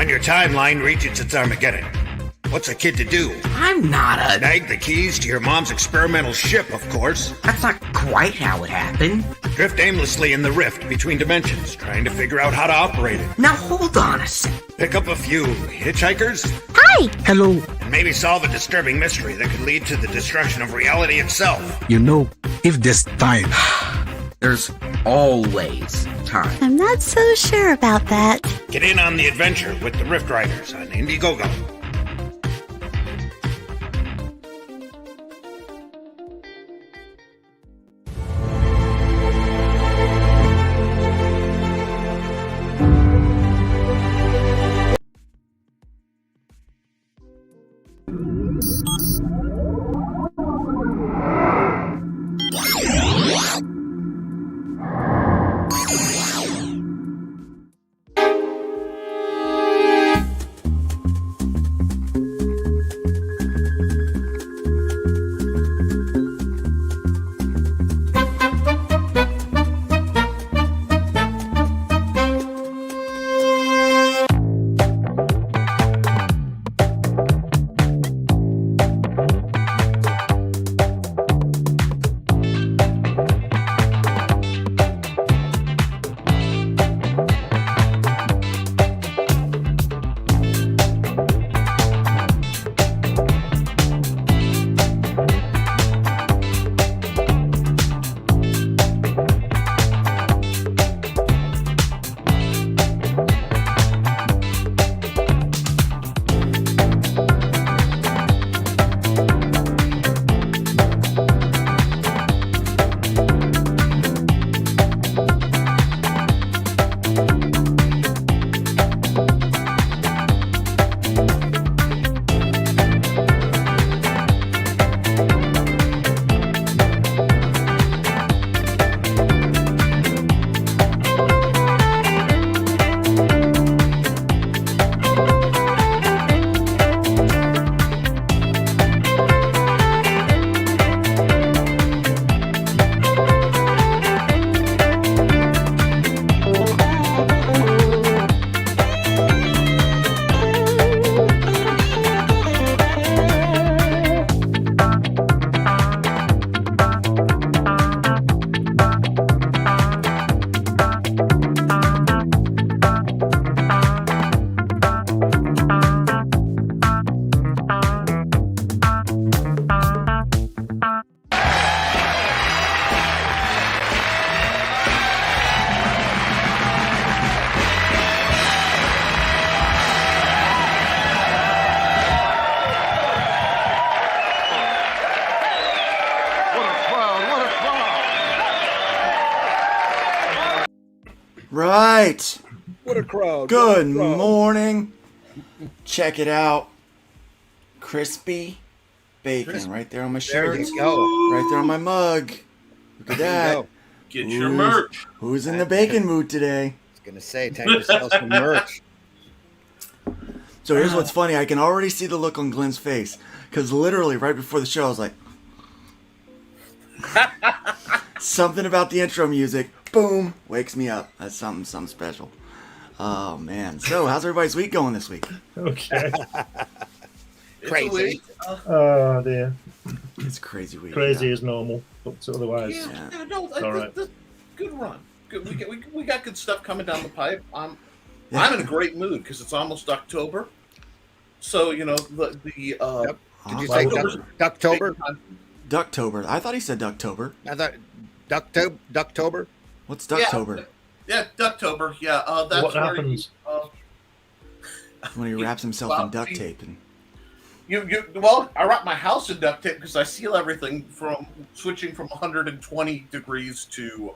When your timeline reaches its Armageddon, what's a kid to do? I'm not a... Snag the keys to your mom's experimental ship, of course. That's not quite how it happened. Drift aimlessly in the rift between dimensions, trying to figure out how to operate it. Now hold on a sec. Pick up a few hitchhikers, Hi! Hello. and maybe solve a disturbing mystery that could lead to the destruction of reality itself. You know, if there's time, There's always time. I'm not so sure about that. Get in on the adventure with the Rift Riders on Indiegogo. Right. What a crowd. Good What a crowd. morning. Check it out. Crispy bacon right there on my shirt. you go. Right there on my mug. Look at that. go. Get your merch. Who's in the bacon mood today? I was gonna say, time to sell some merch. So here's what's funny. I can already see the look on Glenn's face. Because literally right before the show, I was like, something about the intro music, boom, wakes me up. That's something special. Oh, man. So how's everybody's week going this week? Okay. It's Crazy. a week. Oh dear. It's a crazy week. Crazy yeah. as normal, but otherwise. Yeah, Yeah. no, all right. good run. Good. We got good stuff coming down the pipe. I'm Yeah. in a great mood because it's almost October. So you know the Yep. Did you Oh, say October's Ducktober? Ducktober. I thought he said Ducktober. I thought Ducktober. What's Ducktober? Yeah, Ducktober. Yeah, that's What where happens? When he wraps himself in duct tape. And Well, I wrap my house in duct tape because I seal everything from switching from 120 degrees to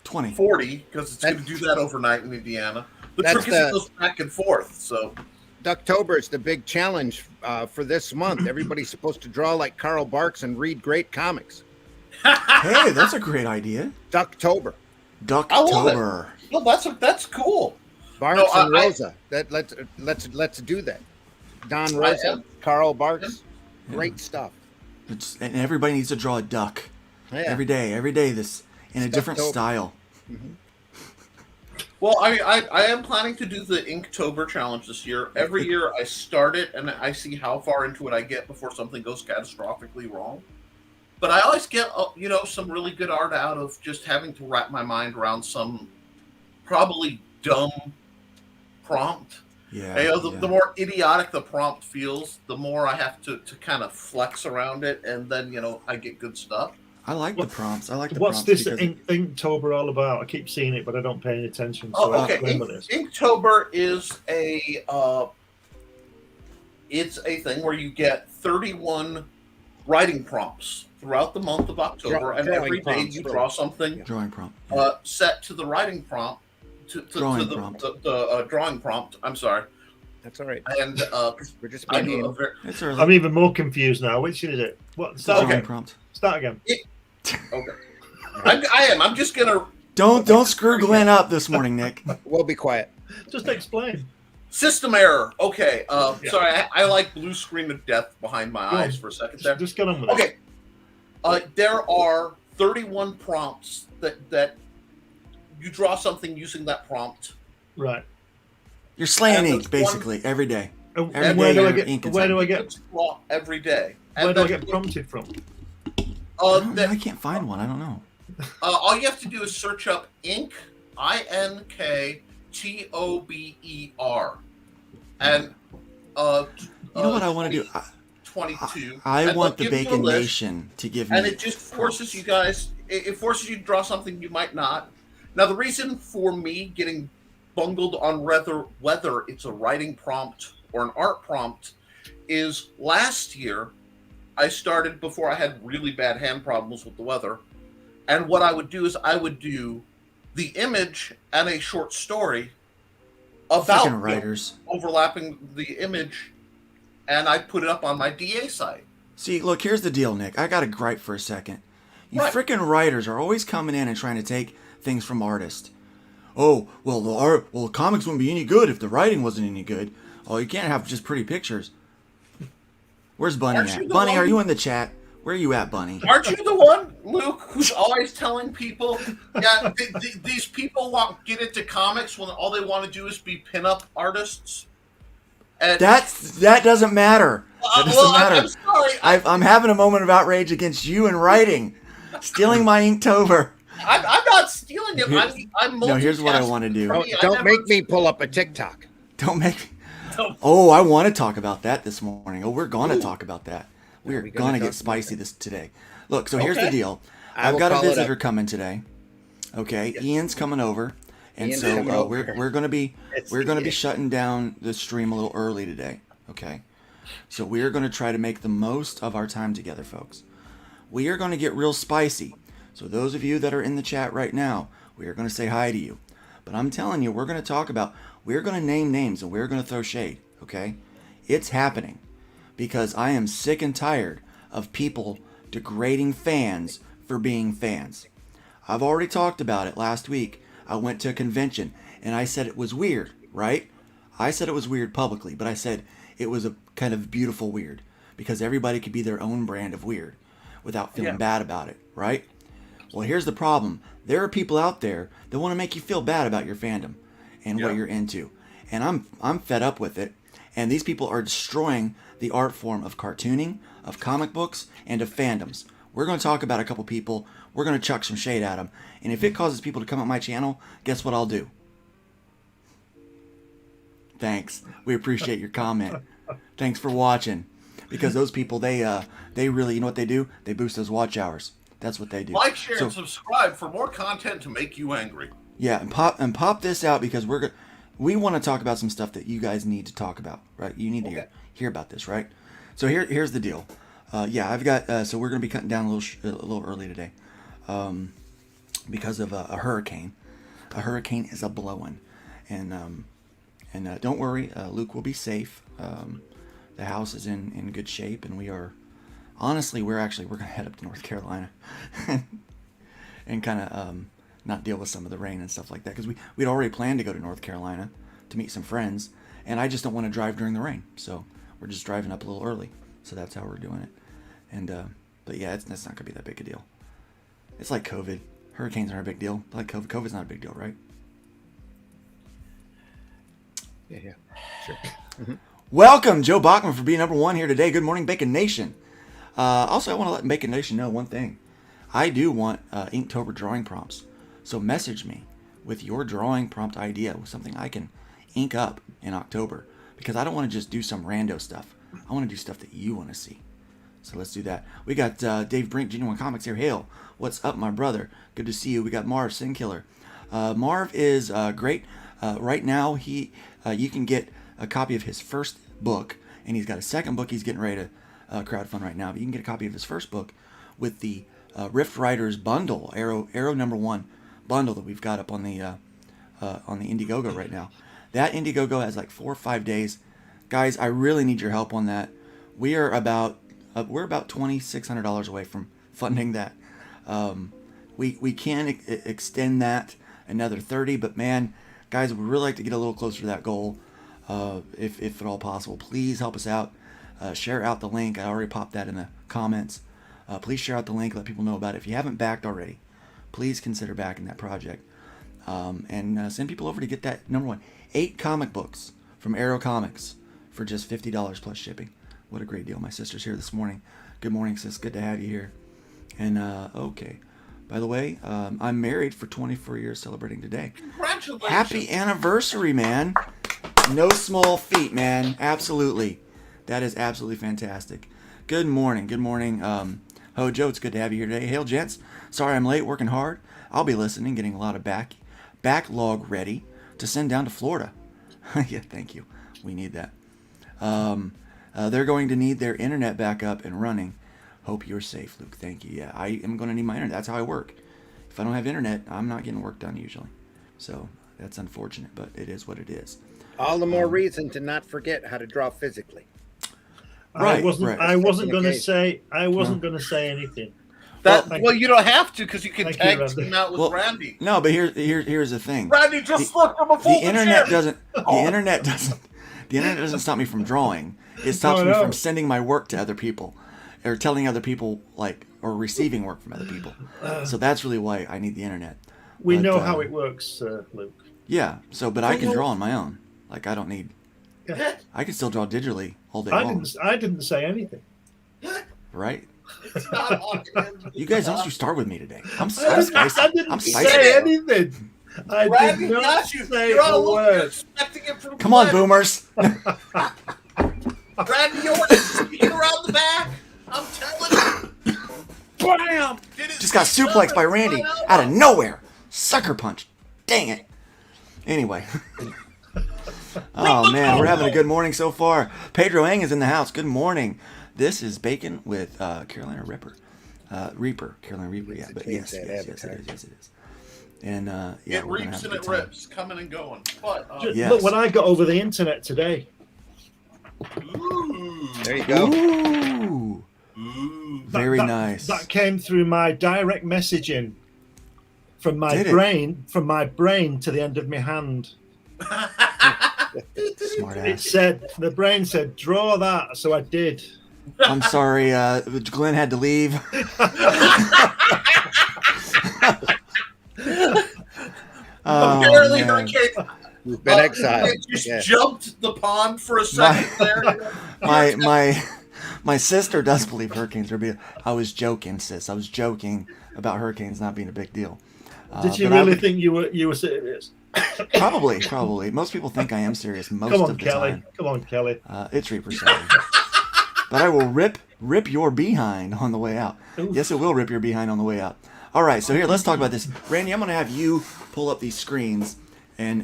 20. 40 because it's going to do that overnight in Indiana. The That's trick is it goes back and forth. So Ducktober is the big challenge for this month. Everybody's supposed to draw like Carl Barks and read great comics. Hey, that's a great idea. Ducktober. Ducktober. well, that's cool. Barks No, and I- Rosa. Let's do that. Don Rosa, Carl Barks, great stuff. And everybody needs to draw a duck Yeah. every day. Every day, this in a different Ducktober. style. Well, I am planning to do the Inktober challenge this year. Every year I start it and I see how far into it I get before something goes catastrophically wrong. But I always get, some really good art out of just having to wrap my mind around some probably dumb prompt. Yeah. The more idiotic the prompt feels, the more I have to kind of flex around it, and then I get good stuff. I like the prompts. I like the What's prompts. this Inktober all about? I keep seeing it, but I don't pay any attention. Oh, So okay. explain what it is. Inktober is it's a thing where you get 31 writing prompts throughout the month of October, and Drawing every day prompts, you really. draw something Drawing prompt. set to the writing prompt, Drawing the prompt. the drawing prompt. I'm sorry, That's all right. and We're just I do being a very, It's early. I'm even more confused now. Which is it? What? Start Drawing again. prompt. Start again. okay. I am. I'm just gonna Don't screw Glenn up this morning, Nick. We'll be quiet. Just explain. system error. Okay. Sorry, I like blue screen of death behind my Go on. eyes for a second there. Just get on with it. Okay. There are 31 prompts that you draw something using that prompt. Right. You're slaying And ink there's one- basically every day. And Every where day do I you're get? inking Where do I something. get? Draw every day. And Where do I then- get prompted from? I can't find one. I don't know. all you have to do is search up ink, Inktober, and You know what I want to do? 22. I and want the it'll give you a Bacon list, Nation to give me. and it just forces you guys. It forces you to draw something you might not. Now, the reason for me getting bungled on whether it's a writing prompt or an art prompt is last year I started before I had really bad hand problems with the weather. And what I would do is I would do the image and a short story about Freaking writers. overlapping the image, and I put it up on my DA site. See, look, here's the deal, Nick. I got to gripe for a second. You Right. freaking writers are always coming in and trying to take things from artists. Oh, well, the comics wouldn't be any good if the writing wasn't any good. Oh, you can't have just pretty pictures. Where's Bunny Aren't you at? the Bunny, one- are you in the chat? Where are you at, Bunny? Aren't you the one, Luke, who's always telling people, yeah, these people get into comics when all they want to do is be pinup artists? And, That doesn't matter. That doesn't matter. I'm sorry. I'm having a moment of outrage against you and writing, stealing my Inktober. I'm not stealing it. I'm No, here's what I multitasking. want to do. For me, I Don't never- make me pull up a TikTok. Don't make me. Don't- Oh, I want to talk about that this morning. Oh, we're gonna talk about that. We're we gonna gonna get talk spicy this today. Look, so here's the Okay. deal. I I've will got a follow it visitor up. coming today. Okay, Ian's coming over, and Ian's so coming over. we're gonna be It's we're gonna be Ian. shutting down the stream a little early today. Okay, so we are gonna try to make the most of our time together, folks. We are gonna get real spicy. So those of you that are in the chat right now, we are gonna say hi to you. But I'm telling you, we're gonna talk about. We're gonna name names and we're gonna throw shade. Okay, it's happening because I am sick and tired of people degrading fans for being fans. I've already talked about it last week. I went to a convention and I said it was weird, right? I said it was weird publicly, but I said it was a kind of beautiful weird because everybody could be their own brand of weird without feeling bad about it, right? Well, here's the problem. There are people out there that want to make you feel bad about your fandom and what you're into. And I'm fed up with it. And these people are destroying the art form of cartooning, of comic books, and of fandoms. We're going to talk about a couple people. We're going to chuck some shade at them. And if it causes people to come on my channel, guess what I'll do? Thanks. We appreciate your comment. Thanks for watching. Because those people, they really, you know what they do? They boost those watch hours. That's what they do. Like, share, So- and subscribe for more content to make you angry. Yeah, and pop this out because we want to talk about some stuff that you guys need to talk about, right? You need to hear about this, right? So here's the deal. I've got so we're gonna be cutting down a little early today, because of a hurricane. A hurricane is a blowing, and don't worry, Luke will be safe. The house is in good shape, and we're gonna head up to North Carolina, and kind of not deal with some of the rain and stuff like that because we'd already planned to go to North Carolina to meet some friends, and I just don't want to drive during the rain, so we're just driving up a little early. So that's how we're doing it. And but yeah, that's not gonna be that big a deal. It's like COVID. Hurricanes aren't a big deal. Like COVID's not a big deal, right? Yeah. Sure. Welcome, Joe Bachman, for being number one here today. Good morning, Bacon Nation. Also, I want to let Bacon Nation know one thing. I do want Inktober drawing prompts. So message me with your drawing prompt idea with something I can ink up in October. Because I don't want to just do some rando stuff. I want to do stuff that you want to see. So let's do that. We got Dave Brink, Genuine Comics here. Hail. What's up, my brother? Good to see you. We got Marv, Sin Killer. Marv is great. Right now, you can get a copy of his first book, and he's got a second book he's getting ready to crowdfund right now. But you can get a copy of his first book with the Rift Riders bundle, Arrow #1 bundle that we've got up on the Indiegogo right now. That Indiegogo has like 4 or 5 days. Guys, I really need your help on that. We're about $2,600 away from funding that. We can extend that another 30, but man, guys, we'd really like to get a little closer to that goal, if at all possible. Please help us out. Share out the link. I already popped that in the comments. Please share out the link. Let people know about it. If you haven't backed already, please consider backing that project. And send people over to get that #1. 8 comic books from Arrow Comics for just $50 plus shipping. What a great deal. My sister's here this morning. Good morning, sis. Good to have you here. And, okay. By the way, I'm married for 24 years, celebrating today. Congratulations. Happy anniversary, man. No small feat, man. Absolutely. That is absolutely fantastic. Good morning. Good morning. Hojo, it's good to have you here today. Hail, gents. Sorry I'm late, working hard. I'll be listening, getting a lot of backlog ready to send down to Florida. Yeah, thank you. We need that. They're going to need their internet back up and running. Hope you're safe, Luke. Thank you. Yeah, I am going to need my internet. That's how I work. If I don't have internet, I'm not getting work done usually. So that's unfortunate, but it is what it is. All the more reason to not forget how to draw physically. Right, I wasn't going to Okay. say anything. Well, you don't have to because you can Thank you, tag Randy. team out with Randy. No, but here's the thing. Randy just slipped from a The folding internet chair. doesn't. The internet doesn't stop me from drawing. It stops me from sending my work to other people, or telling other people or receiving work from other people. So that's really why I need the internet. We But, know how it works, Luke. Yeah. So, but I can draw on my own. Like I don't need. I can still draw digitally all day long. I didn't say anything. Right. It's not on him. You guys don't start with me today. I'm I spicy. didn't I'm say spicy. anything. I Randy did not got you. say You're all a looking, you're word. expecting it from Come on, Glenn. boomers. Randy, you want to sneak around the back? I'm telling you. Bam! Just got suplexed by Randy out of nowhere. Sucker punch. Dang it. Anyway. Oh, man. We're having a good morning so far. Pedro Eng is in the house. Good morning. This is Bacon with Carolina Reaper. Carolina Reaper, yeah. But yes, it is. And, yeah. It we're gonna reaps have and a it good time. rips, coming and going. But, Yes. Look, when I got over the internet today, ooh, There you go. Ooh. ooh. Very that- nice. that came through my direct messaging from my Did it? brain to the end of my hand. Smart It ass. said, the brain said, draw that. So I did. I'm sorry. Glenn had to leave. Oh, Apparently, man. Hurricane We've been exiled. it just Yeah. jumped the pond for a second there. My sister does believe hurricanes are big. I was joking, sis. I was joking about hurricanes not being a big deal. Did you but I really would- think you were serious? Probably. Most people think I am serious most Come on, of the Kelly. time. Come on, Kelly. It's Reaper Saturday. But I will rip your behind on the way out. Oof. Yes, it will rip your behind on the way out. All right, so here, let's talk about this. Randy, I'm going to have you pull up these screens and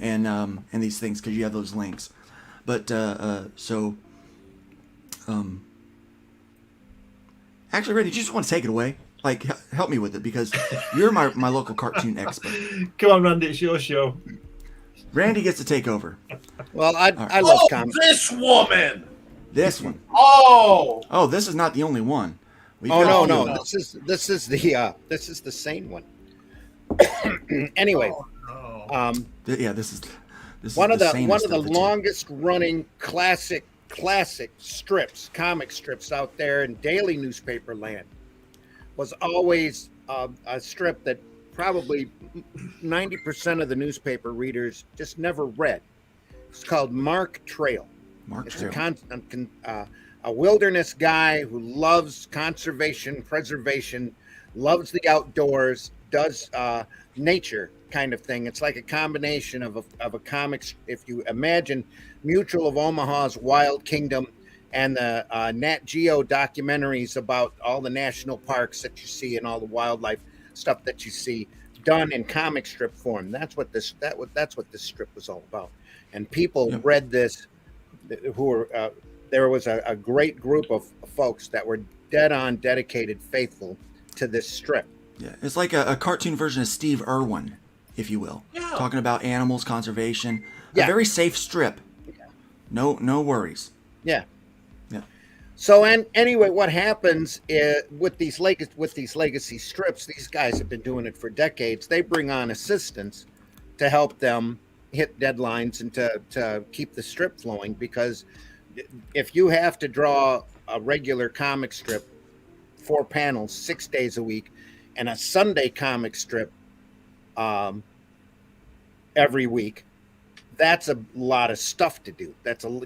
these things because you have those links. But actually, Randy, you just want to take it away? Like, help me with it because you're my local cartoon expert. Come on, Randy. It's your show. Randy gets to take over. Well, I love Oh, comics. this woman! This one. Oh! Oh, this is not the only one. We've Oh got no, a few. no, this is the sane one. Anyway, Oh, no. Yeah, this is one of the sanest two. longest running classic strips, comic strips out there in daily newspaper land was always a strip that probably 90% of the newspaper readers just never read. It's called Mark Trail. Mark It's Trail. a wilderness guy who loves conservation, preservation, loves the outdoors, does nature kind of thing. It's like a combination of a comics. If you imagine Mutual of Omaha's Wild Kingdom and the Nat Geo documentaries about all the national parks that you see and all the wildlife stuff that you see done in comic strip form. That's what this strip was all about. And people Yep. read this who were there was a great group of folks that were dead on dedicated, faithful to this strip. Yeah, it's like a cartoon version of Steve Irwin, if you will, Yeah. talking about animals, conservation. Yeah. A very safe strip. No worries. Yeah. Yeah. So and anyway, what happens is, with these legacy strips, these guys have been doing it for decades. They bring on assistants to help them hit deadlines and to keep the strip flowing, because if you have to draw a regular comic strip, 4 panels, 6 days a week, and a Sunday comic strip every week, that's a lot of stuff to do.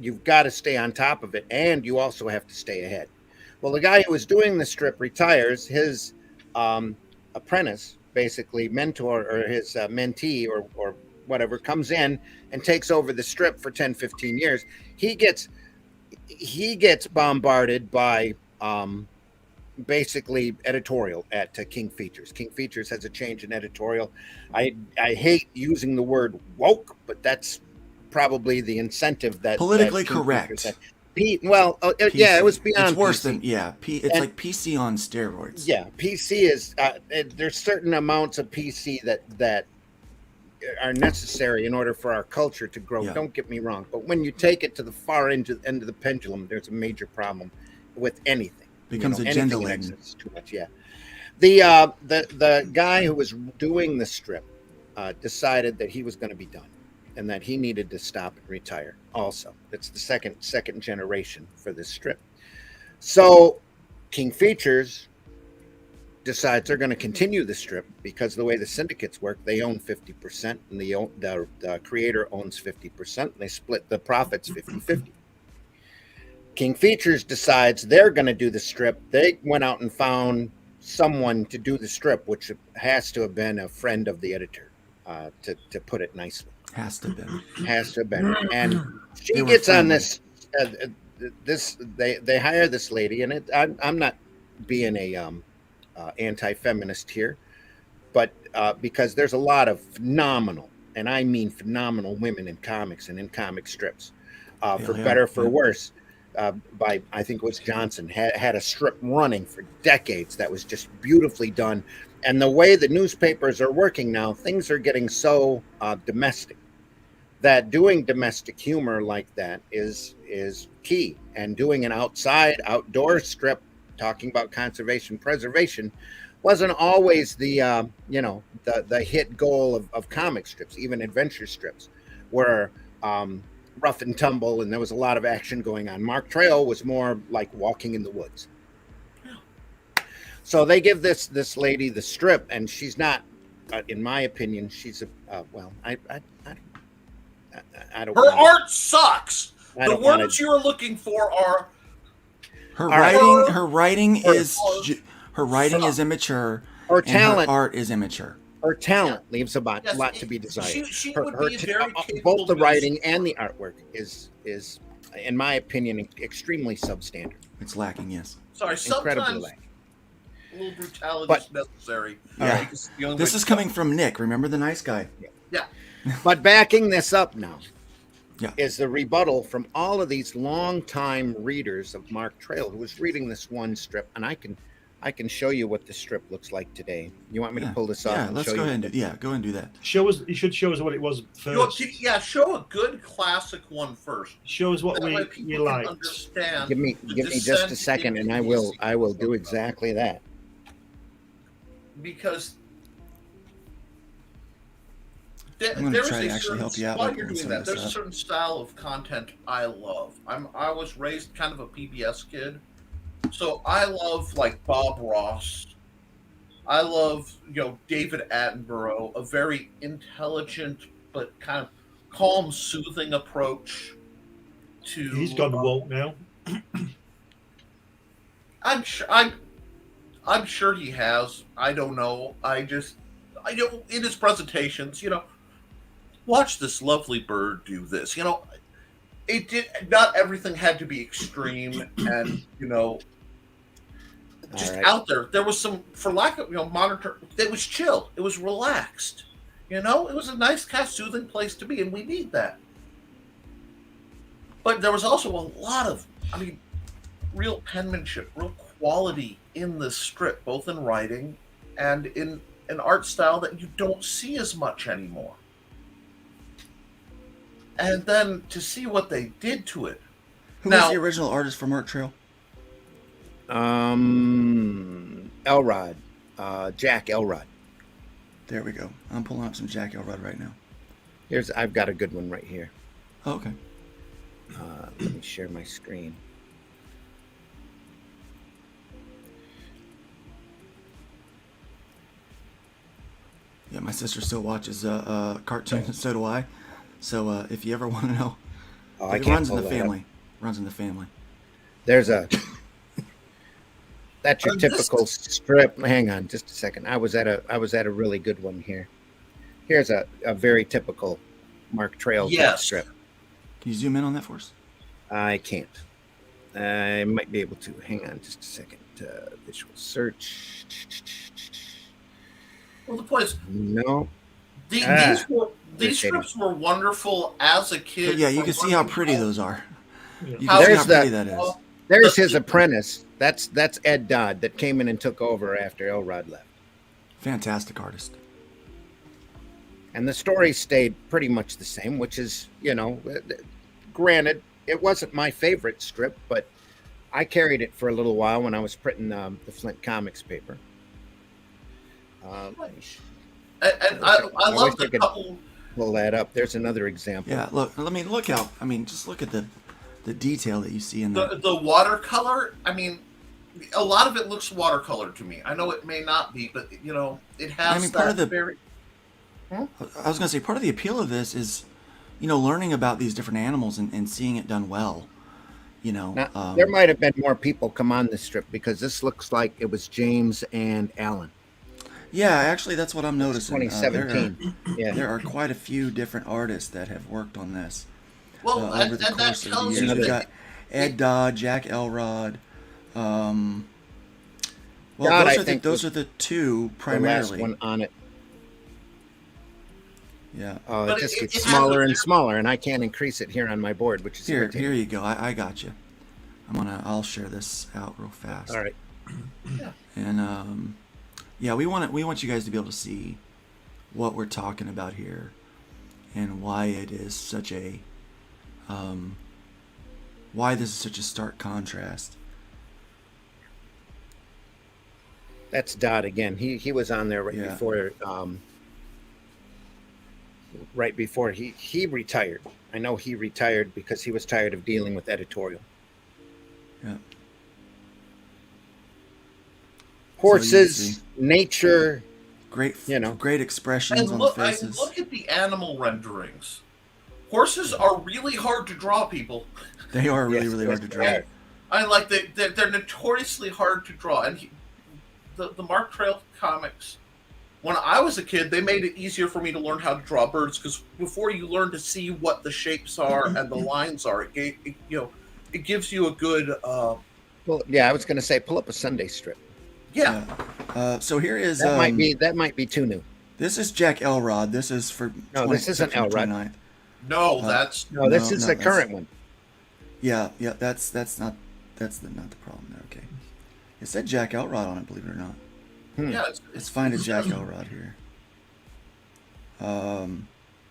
You've got to stay on top of it, and you also have to stay ahead. Well, the guy who was doing the strip retires. His apprentice, basically mentor, or his mentee or whatever, comes in and takes over the strip for 10, 15 years. He gets bombarded by basically editorial at King Features. King Features has a change in editorial. I hate using the word woke, but that's probably the incentive that Politically that King correct. Features had. Yeah, it was beyond. It's worse PC. than it's And- like PC on steroids. Yeah, PC is there's certain amounts of PC that are necessary in order for our culture to grow. Yeah. Don't get me wrong, but when you take it to the far end of the pendulum, there's a major problem with anything. Becomes anything agenda in laden. excess is too much. Yeah, the guy who was doing the strip decided that he was going to be done, and that he needed to stop and retire. Also, it's the second generation for this strip. So King Features decides they're going to continue the strip, because the way the syndicates work, they own 50% and the creator owns 50%. They split the profits 50-50. King Features decides they're going to do the strip. They went out and found someone to do the strip, which has to have been a friend of the editor, to put it nicely. Has to be. Has to have been. And she They were gets on friendly. this. They hire this lady, and I'm not being a anti-feminist here, but because there's a lot of phenomenal, and I mean phenomenal, women in comics and in comic strips, for yeah, better, for yeah. worse. By I think it was Johnson had a strip running for decades that was just beautifully done. And the way the newspapers are working now, things are getting so domestic that doing domestic humor like that is key. And doing an outdoor strip talking about conservation, preservation wasn't always the hit goal of comic strips. Even adventure strips were rough and tumble, and there was a lot of action going on. Mark Trail was more like walking in the woods. So they give this lady the strip, and she's not, in my opinion, she's I don't. Her art sucks. I The don't wanna- words you're looking for are Her right. writing is immature. Her and talent, her art is immature. her talent leaves a lot Yes, to be desired. She Her- would her be t- very both capable. the writing and the artwork is, in my opinion, extremely substandard. It's lacking, yes. Sorry, Incredibly sometimes lacking. a little brutality But- is necessary. Yeah. Because the only This way is to- coming from Nick. Remember the nice guy? Yeah. But backing this up now Yeah. is the rebuttal from all of these longtime readers of Mark Trail, who was reading this one strip, and I can show you what the strip looks like today. You want me to pull this off? Yeah, and let's show go you? ahead and go ahead and do that. Show us. You should show us what it was first. Show a good classic one first. Show us what That way we people you can liked. understand. Give me the just a descent second, and into I will do exactly that. Because I'm gonna there is try a to actually certain, help you out while by you're pulling doing some that, of there's this a up. certain style of content I love. I was raised kind of a PBS kid, so I love like Bob Ross. I love David Attenborough, a very intelligent but kind of calm, soothing approach to. He's gone woke now. I'm sure. I'm sure he has. I don't know. I know in his presentations, watch this lovely bird do this. It did. Not everything had to be extreme, and just out there. There was some, for lack of monitor. It was chill. It was relaxed. It was a nice, kind of soothing place to be, and we need that. But there was also a lot of, real penmanship, real quality in this strip, both in writing and in an art style that you don't see as much anymore. And then to see what they did to it. Who was the original artist for Mark Trail? Elrod. Jack Elrod. There we go. I'm pulling up some Jack Elrod right now. I've got a good one right here. Oh, okay. Let me share my screen. Yeah, my sister still watches cartoons, and so do I. So if you ever want to know, it runs in the family. Runs in the family. There's that's your typical strip. Hang on, just a second. I was at a really good one here. Here's a very typical Mark Trail strip. Can you zoom in on that for us? I can't. I might be able to. Hang on, just a second. Visual search. Well, the point is, no. These strips were wonderful as a kid. But yeah, you can see how pretty those are. You can see There's how pretty that is. There's his apprentice. That's Ed Dodd that came in and took over after Elrod left. Fantastic artist. And the story stayed pretty much the same, which is, granted, it wasn't my favorite strip, but I carried it for a little while when I was printing the Flint Comics paper. I love the couple. Pull that up. There's another example. Yeah, look. Just look at the detail that you see in the watercolor. A lot of it looks watercolor to me. I know it may not be, but it has. part of the. I was going to say part of the appeal of this is, learning about these different animals and seeing it done well. Now, there might have been more people come on this strip because this looks like it was James and Alan. Yeah, actually, that's what I'm noticing. 2017. There are quite a few different artists that have worked on this. Well, over the course of the years. We've got Ed Dodd, Jack Elrod. I think those are the two primarily. The last one on it. Yeah. It just gets smaller and smaller, and I can't increase it here on my board, which is here you go. I got you. I'll share this out real fast. All right. Yeah. And we want you guys to be able to see what we're talking about here and why it is such a why this is such a stark contrast. That's Dodd again. He was on there right before he retired. I know he retired because he was tired of dealing with editorial. Yeah. Horses, nature, great expressions on the faces. Look at the animal renderings. Horses are really hard to draw, people. They are really hard to draw. They're notoriously hard to draw. And the Mark Trail comics, when I was a kid, they made it easier for me to learn how to draw birds because before you learn to see what the shapes are and the lines are, it gives you a good. I was going to say, pull up a Sunday strip. Yeah. So here is that might be too new. This is Jack Elrod. This is for this isn't Elrod. 29th. No, that's this is the current one. Yeah, that's not the problem there. Okay, it said Jack Elrod on it, believe it or not. Yeah, let's find a Jack Elrod here. And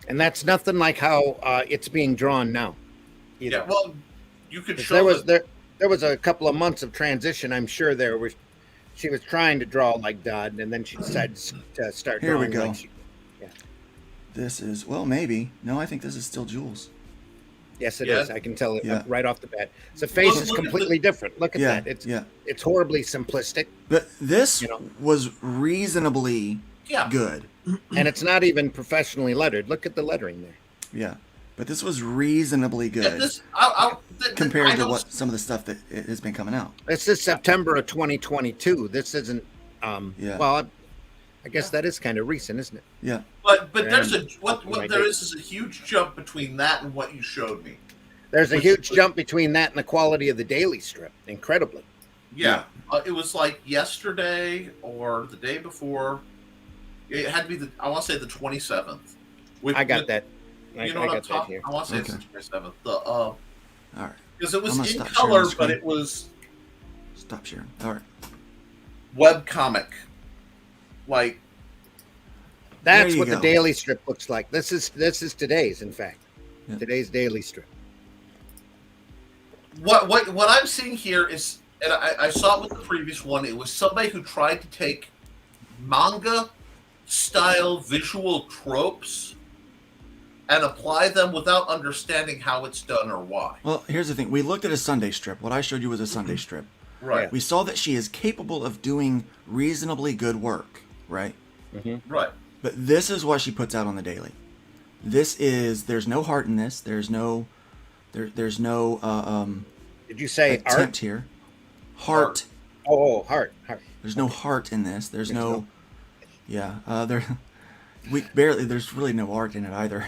that's nothing like how it's being drawn now. Either. Yeah, well, you could show there was a couple of months of transition. I'm sure she was trying to draw like Dodd, and then she decided to start here drawing we go. like she. Yeah. This is maybe no. I think this is still Jules. Yes, it is. I can tell it right off the bat. The face is completely different. Look at that. It's horribly simplistic. But this was reasonably good. And it's not even professionally lettered. Look at the lettering there. Yeah. but this was reasonably Yeah, good this compared I to know- what some of the stuff that has been coming out. This is September of 2022. This isn't. Yeah. Well, I guess that is kind of recent, isn't it? Yeah. But there's And what my there date. is a huge jump between that and what you showed me. There's a huge jump between that and the quality of the daily strip. Incredibly. Yeah, it was like yesterday or the day before. It had to be I want to say the 27th. I got that. You know I what I'm got that talking? here. I want to say it's Okay. the 27th. All right. Because it I'm was gonna in stop sharing color, the but screen. it was Stop sharing. All right. web comic. Like That's you what go. the daily strip looks like. This is today's, in fact. Yeah. Today's daily strip. what I'm seeing here is, and I saw it with the previous one. It was somebody who tried to take manga style visual tropes and apply them without understanding how it's done or why. Well, here's the thing. We looked at a Sunday strip. What I showed you was a Sunday strip. Right. We saw that she is capable of doing reasonably good work, right? Right. But this is what she puts out on the daily. There's no heart in this. There's no Did you say attempt art? here. Heart. Oh, heart. There's no heart in this. There's no. no- Yeah. There's really no art in it either.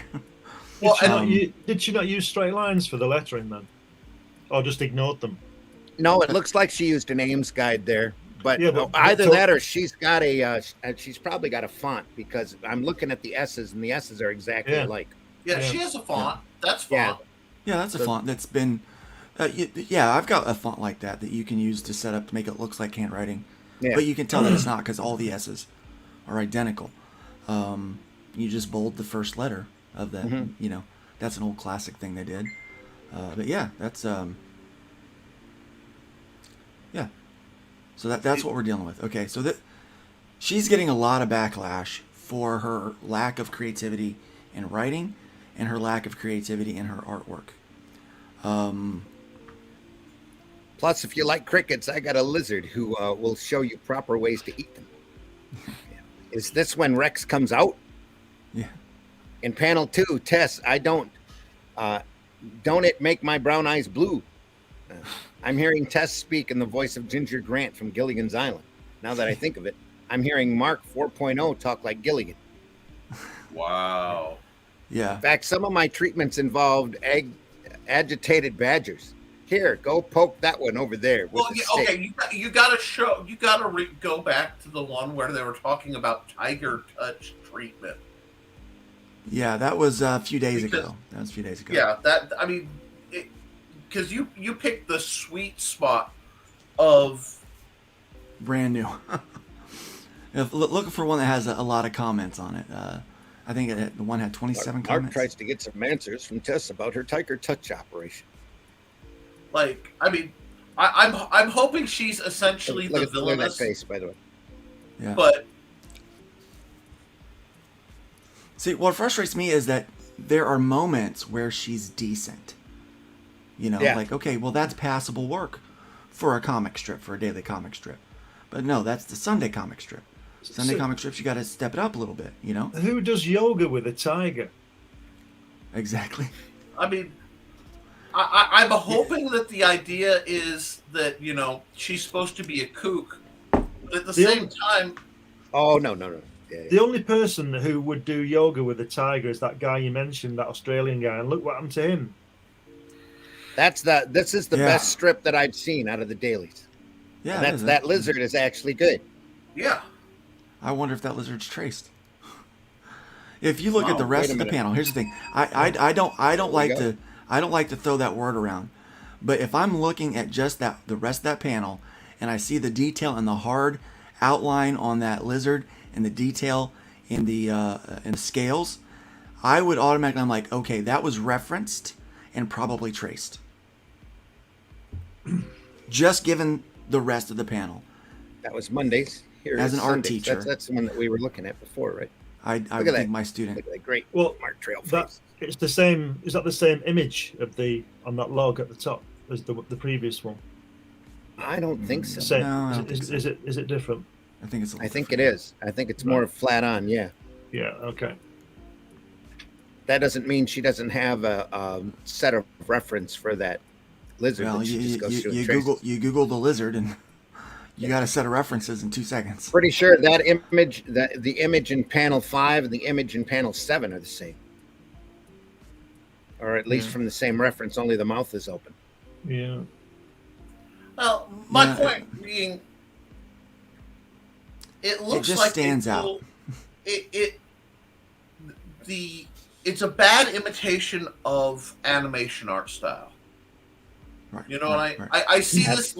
Well, Did she not use straight lines for the lettering then? Or just ignored them? No, it looks like she used an Ames guide there. But, Yeah, but- either but- that or she's got she's probably got a font, because I'm looking at the S's and the S's are exactly Yeah. alike. yeah, Yeah. she has a font. That's Yeah. font. Yeah, that's a font that's been. Yeah, I've got a font like that you can use to set up to make it look like handwriting. Yeah. But you can tell that it's not because all the S's are identical. You just bold the first letter of that. You know, that's an old classic thing they did. But yeah, that's yeah. So that's what we're dealing with. Okay, so she's getting a lot of backlash for her lack of creativity in writing and her lack of creativity in her artwork. Plus, if you like crickets, I got a lizard who will show you proper ways to eat them. Is this when Rex comes out? Yeah. In panel 2, Tess, I don't it make my brown eyes blue? I'm hearing Tess speak in the voice of Ginger Grant from Gilligan's Island. Now that I think of it, I'm hearing Mark 4.0 talk like Gilligan. Wow. Yeah. In fact, some of my treatments involved agitated badgers. Here, go poke that one over there with Well, a yeah, stick. okay, you got to go back to the one where they were talking about tiger touch treatment. Yeah, that was a few days Because- ago. That was a few days ago. Yeah, I mean, because you picked the sweet spot of Brand new. Looking for one that has a lot of comments on it. I think the one had 27 Mark comments. tries to get some answers from Tess about her tiger touch operation. like, I mean, I'm hoping she's essentially Look the at that villainous, face, by the way. Yeah. but See, what frustrates me is that there are moments where she's decent. You know, Yeah. like, okay, well, that's passable work for a comic strip, for a daily comic strip. But no, that's the Sunday comic strip. Sunday So- comic strips, you got to step it up a little bit, you know? Who does yoga with a tiger? Exactly. I mean, I'm hoping that the idea is that she's supposed to be a kook, but at the The same only- time, Oh, no. Yeah, The only person who would do yoga with a tiger is that guy you mentioned, that Australian guy, and look what happened to him. This is the Yeah. best strip that I've seen out of the dailies. Yeah, And it is. that lizard is actually good. yeah. I wonder if that lizard's traced. If you look at the Wow, rest wait a of the minute. panel, here's the thing. I don't like go. to throw that word around. But if I'm looking at just the rest of that panel and I see the detail and the hard outline on that lizard and the detail in the scales, I would automatically, I'm like, okay, that was referenced and probably traced. Just given the rest of the panel. That was Mondays. Here As is an art Sundays. teacher. That's the one that we were looking at before, right? I Look at think that. my student. Look at that great Well, Mark Trail That face. it's the same. Is that the same image of on that log at the top as the previous one? I don't think so. Same. No, I don't is, think so. is it different? I think it's a I little think different. it is. I think it's more flat on, yeah. Yeah. Okay. that doesn't mean she doesn't have a set of reference for that lizard. Well, that she just goes through and traces. you Google the lizard and you got a set of references in 2 seconds. Pretty sure that image, the image in panel 5 and the image in panel 7 are the same, or at least from the same reference. Only the mouth is open. Yeah. Well, my Yeah. point being, it looks just like stands out. It's a bad imitation of animation art style. Right. You know, right, and right. I see this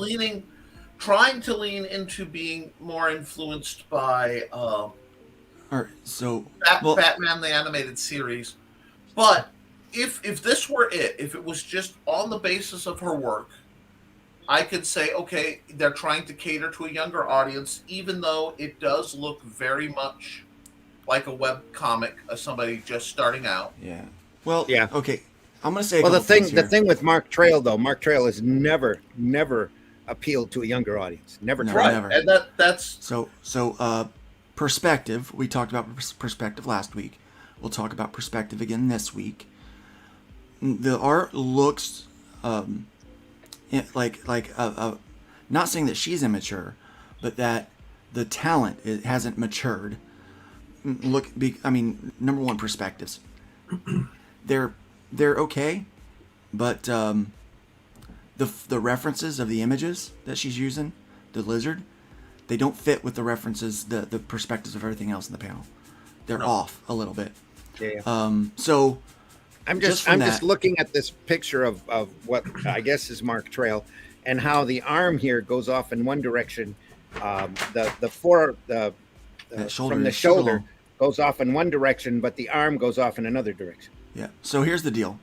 trying to lean into being more influenced by All right, so Batman the Animated Series. But if this were if it was just on the basis of her work, I could say, okay, they're trying to cater to a younger audience, even though it does look very much like a web comic of somebody just starting out. yeah. Well, Yeah. Okay, I'm gonna say. A Well, the couple things thing here. with Mark Trail though, Mark Trail has never appealed to a younger audience. Never No, tried. Right. never. And that's So perspective. We talked about perspective last week. We'll talk about perspective again this week. The art looks like not saying that she's immature, but that the talent hasn't matured. I mean, number one, perspectives. They're okay, but the references of the images that she's using, the lizard, they don't fit with the references, the perspectives of everything else in the panel. They're off a little bit. Yeah. So I'm just just from that- looking at this picture of what I guess is Mark Trail, and how the arm here goes off in one direction. That shoulder From the is super shoulder long. goes off in one direction, but the arm goes off in another direction. Yeah. So here's the deal.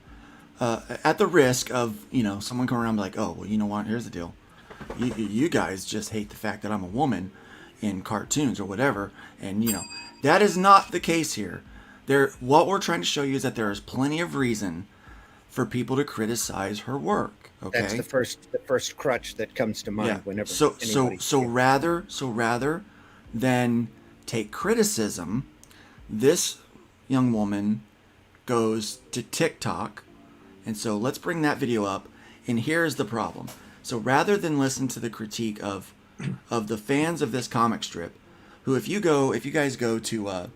At the risk of someone coming around and be like, oh well, you know what? Here's the deal. You guys just hate the fact that I'm a woman in cartoons or whatever, and that is not the case here. What we're trying to show you is that there is plenty of reason for people to criticize her work. Okay. That's the first crutch that comes to mind whenever. So anybody- rather than take criticism, this young woman goes to TikTok, and so let's bring that video up. And here's the problem. So rather than listen to the critique of the fans of this comic strip, who if you guys go to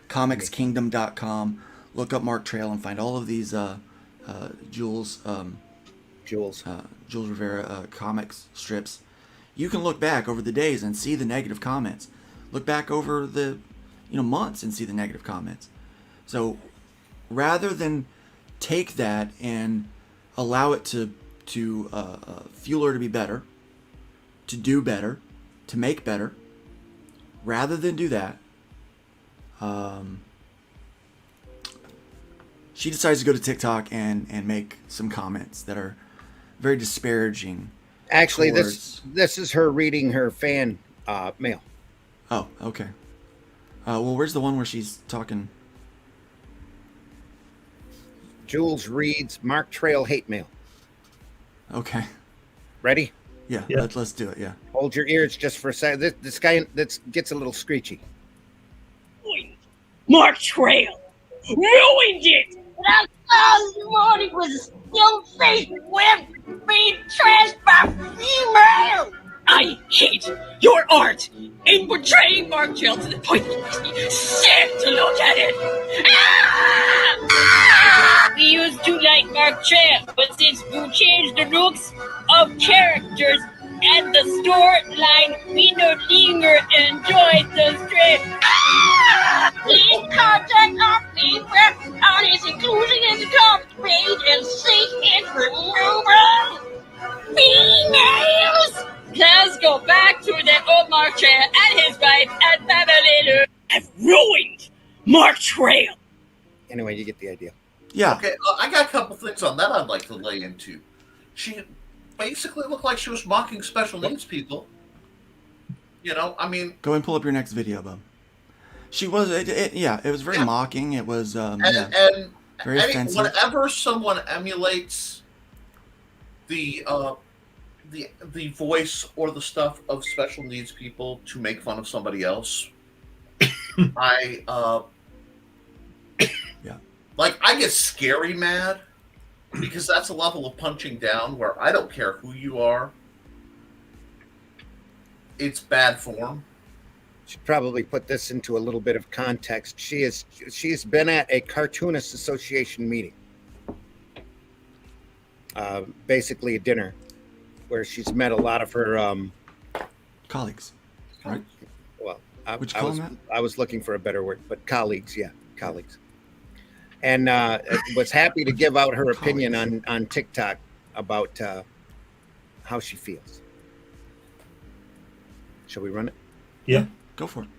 comicskingdom.com, look up Mark Trail and find all of these Jules Rivera comics strips, you can look back over the days and see the negative comments. Look back over the months and see the negative comments. So rather than take that and allow it to fuel her to be better, to do better, to make better, rather than do that, she decides to go to TikTok and make some comments that are very disparaging. Actually, towards... this is her reading her fan mail. Oh, okay. Well, where's the one where she's talking? Jules reads Mark Trail hate mail. Okay. Ready? Yeah. Yeah. Let's do it. Yeah. Hold your ears just for a second. This guy gets a little screechy. Mark Trail ruined it. That morning was still faced with being trashed by female. I hate your art in portraying Mark Trail to the point that it makes me sick to look at it. We used to like Mark Trail, but since you changed the looks of characters and the storyline, we no longer enjoy the strip. Please contact our feedback on his inclusion in the top page and seek his removal. Females! Let's go back to the old Mark Trail and his wife and family have ruined Mark Trail. Anyway, you get the idea. Yeah. okay. I got a couple things on that I'd like to lay into. She basically looked like she was mocking special needs people. I mean, Go and pull up your next video, Bub. She was. It was very mocking. It was. and very offensive. whenever someone emulates the voice or the stuff of special needs people to make fun of somebody else, I like I get scary mad because that's a level of punching down where I don't care who you are. It's bad form. Should probably put this into a little bit of context. She's been at a Cartoonists Association meeting, basically a dinner, where she's met a lot of her Colleagues, right? well, Would you call them I was looking for a better word, but colleagues, yeah, colleagues. And was happy to give out her opinion on TikTok about how she feels. Shall we run it? Yeah. Go for it.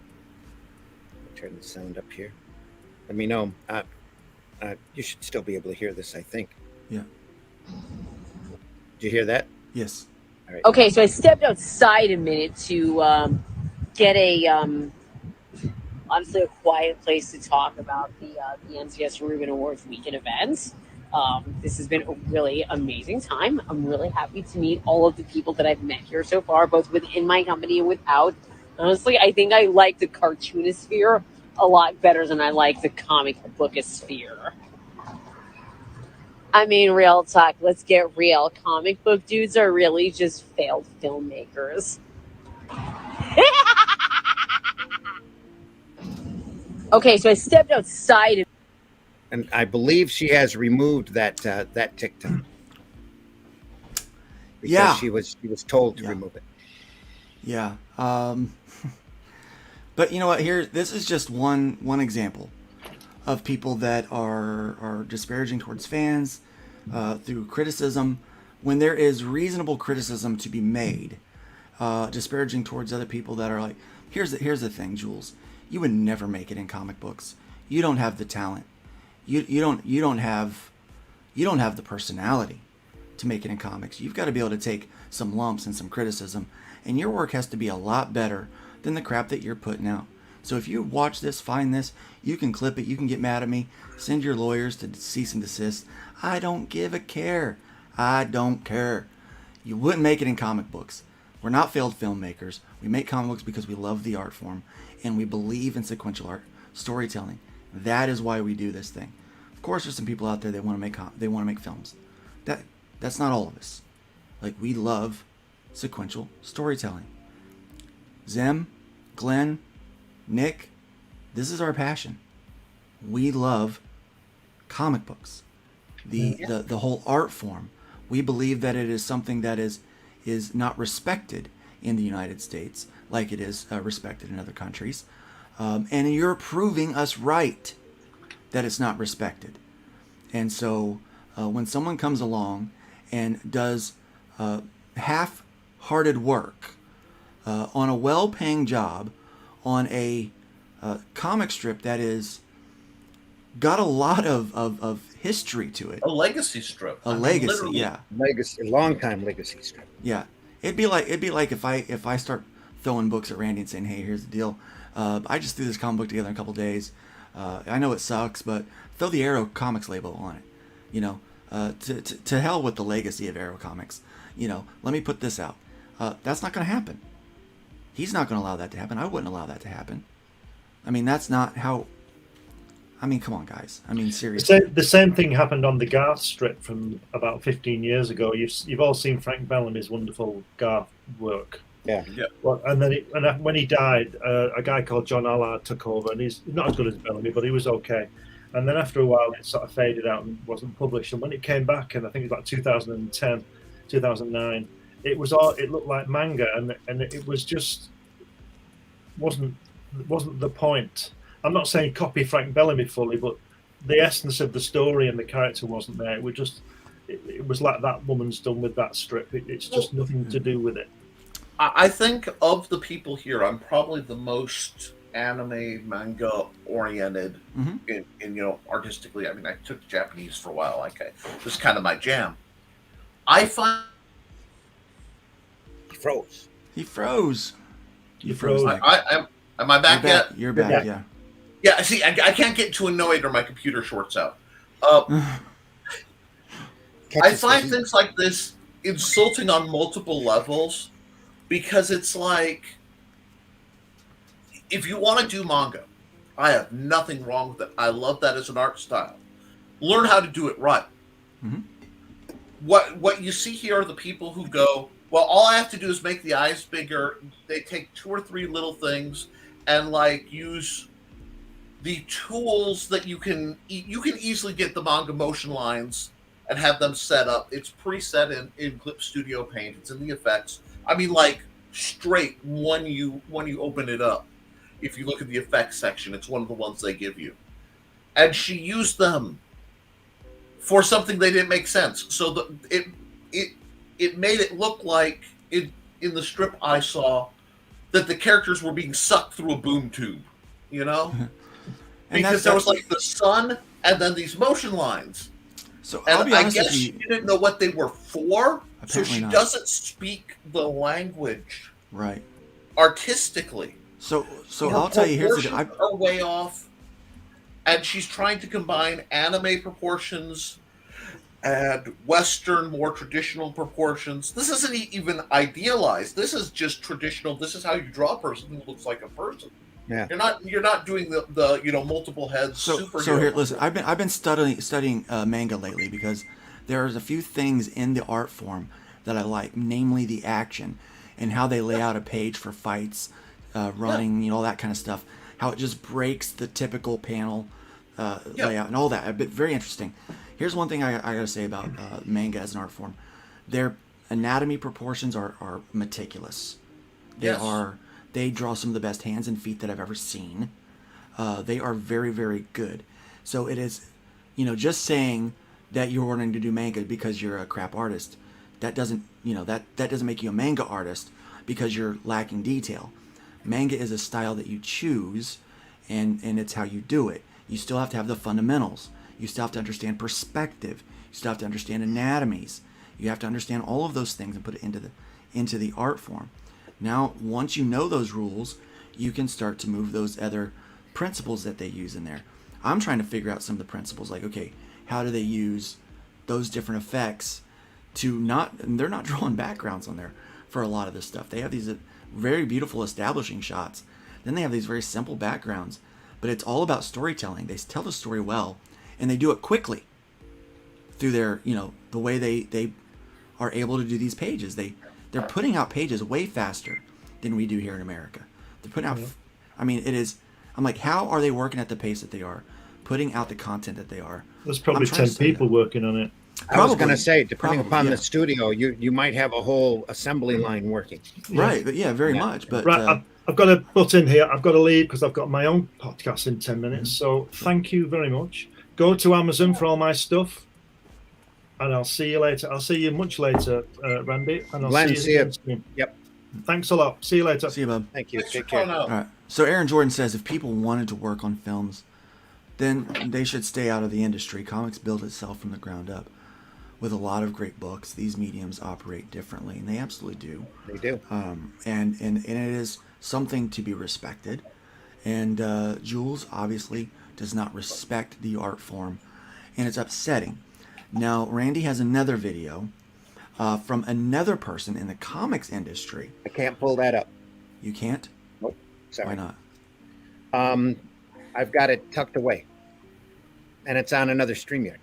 Turn the sound up here. Let me know. You should still be able to hear this, I think. Yeah. Did you hear that? Yes. All right. Okay, so I stepped outside a minute to get a honestly a quiet place to talk about the NCS Rubin Awards weekend events. This has been a really amazing time. I'm really happy to meet all of the people that I've met here so far, both within my company and without. Honestly, I think I like the cartoonisphere a lot better than I like the comic bookosphere. I mean, real talk, let's get real. Comic book dudes are really just failed filmmakers. Okay, so I stepped outside. And I believe she has removed that TikTok. Because Yeah. she was told to remove it. Yeah. But you know what? Here, this is just one example of people that are disparaging towards fans through criticism when there is reasonable criticism to be made. Disparaging towards other people that are like, here's the thing, Jules. You would never make it in comic books. You don't have the talent. You don't have the personality to make it in comics. You've got to be able to take some lumps and some criticism, and your work has to be a lot better than the crap that you're putting out. So if you watch this, find this, you can clip it, you can get mad at me, send your lawyers to cease and desist. I don't give a care. I don't care. You wouldn't make it in comic books. We're not failed filmmakers. We make comic books because we love the art form and we believe in sequential art storytelling. That is why we do this thing. Of course, there's some people out there that want to make films. That's not all of us. Like, we love sequential storytelling. Zem, Glenn, Nick, this is our passion. We love comic books. The whole art form. We believe that it is something that is not respected in the United States like it is respected in other countries. And you're proving us right that it's not respected. And so when someone comes along and does half-hearted work on a well-paying job on a comic strip that is got a lot of history to it, A legacy strip. a legacy, literally. yeah, Long-time legacy strip. yeah. It'd be like if I start throwing books at Randy and saying, hey, here's the deal. I just threw this comic book together in a couple days. I know it sucks, but throw the Arrow Comics label on it. You know, to hell with the legacy of Arrow Comics. You know, let me put this out. That's not going to happen. He's not going to allow that to happen. I wouldn't allow that to happen. I mean, that's not how. I mean, come on, guys. I mean, seriously. The same thing happened on the Garth strip from about 15 years ago. You've all seen Frank Bellamy's wonderful Garth work. Yeah. Well, and then when he died, a guy called John Allard took over, and he's not as good as Bellamy, but he was okay. And then after a while, it sort of faded out and wasn't published. And when it came back, and I think it was about 2010, 2009, it looked like manga, and it was just wasn't the point. I'm not saying copy Frank Bellamy fully, but the essence of the story and the character wasn't there. It was like that woman's done with that strip. It's just nothing to do with it. I think of the people here, I'm probably the most anime manga oriented in artistically. I mean, I took Japanese for a while. Like, it was kind of my jam. I find He froze. He froze. You froze. Nick. am I back yet? You're back. Yeah. Yeah. See, I can't get too annoyed or my computer shorts out. I find things like this insulting on multiple levels because it's like, if you want to do manga, I have nothing wrong with it. I love that as an art style. learn how to do it right. Mhm. What you see here are the people who go, well, all I have to do is make the eyes bigger. They take 2 or 3 little things and like use the tools that you can easily get the manga motion lines and have them set up. It's preset in Clip Studio Paint. It's in the effects. I mean, like straight when you open it up. If you look at the effects section, it's one of the ones they give you. And she used them for something they didn't make sense. So it made it look like in the strip I saw that the characters were being sucked through a boom tube, you know? Because there was like the sun and then these motion lines. So I'll be I honest guess with you. she didn't know what they were for, so Apparently she not. doesn't speak the language Right. artistically. So Her I'll tell you, here's the proportions are way off, and she's trying to combine anime proportions and Western, more traditional proportions. This isn't even idealized. This is just traditional. This is how you draw a person who looks like a person. Yeah. You're not doing the multiple heads. So superhero here, listen. I've been studying manga lately because there's a few things in the art form that I like, namely the action and how they lay out a page for fights, running, all that kind of stuff. How it just breaks the typical panel layout and all that. A bit very interesting. Here's one thing I gotta say about manga as an art form. Their anatomy proportions are meticulous. They draw some of the best hands and feet that I've ever seen. They are very, very good. So it is, just saying that you're wanting to do manga because you're a crap artist, that doesn't, that doesn't make you a manga artist because you're lacking detail. Manga is a style that you choose, and it's how you do it. You still have to have the fundamentals. You still have to understand perspective. You still have to understand anatomies. You have to understand all of those things and put it into the art form. Now, once you know those rules, you can start to move those other principles that they use in there. I'm trying to figure out some of the principles, like, okay, how do they use those different effects to they're not drawing backgrounds on there for a lot of this stuff. They have these very beautiful establishing shots. Then they have these very simple backgrounds, but it's all about storytelling. They tell the story well, and they do it quickly through their, the way they are able to do these pages. They're putting out pages way faster than we do here in America. They're putting out, I'm like, how are they working at the pace that they are, putting out the content that they are? There's probably 10 people working on it. I was going to say, depending upon the studio, you might have a whole assembly line working. Right, but very much. But right, I've got to butt in here. I've got to leave because I've got my own podcast in 10 minutes. So thank you very much. Go to Amazon for all my stuff. And I'll see you later. I'll see you much later, Randy. And I'll see you again soon. Yep. Thanks a lot. See you later. See you, bub. Thank you. Thanks Take for care. calling out. All right. So Aaron Jordan says if people wanted to work on films, then they should stay out of the industry. Comics build itself from the ground up. With a lot of great books, these mediums operate differently, and they absolutely do. They do. And it is something to be respected. And Jules obviously does not respect the art form, and it's upsetting. Now, Randy has another video from another person in the comics industry. I can't pull that up. You can't? Nope. Sorry. Why not? I've got it tucked away, and it's on another StreamYard.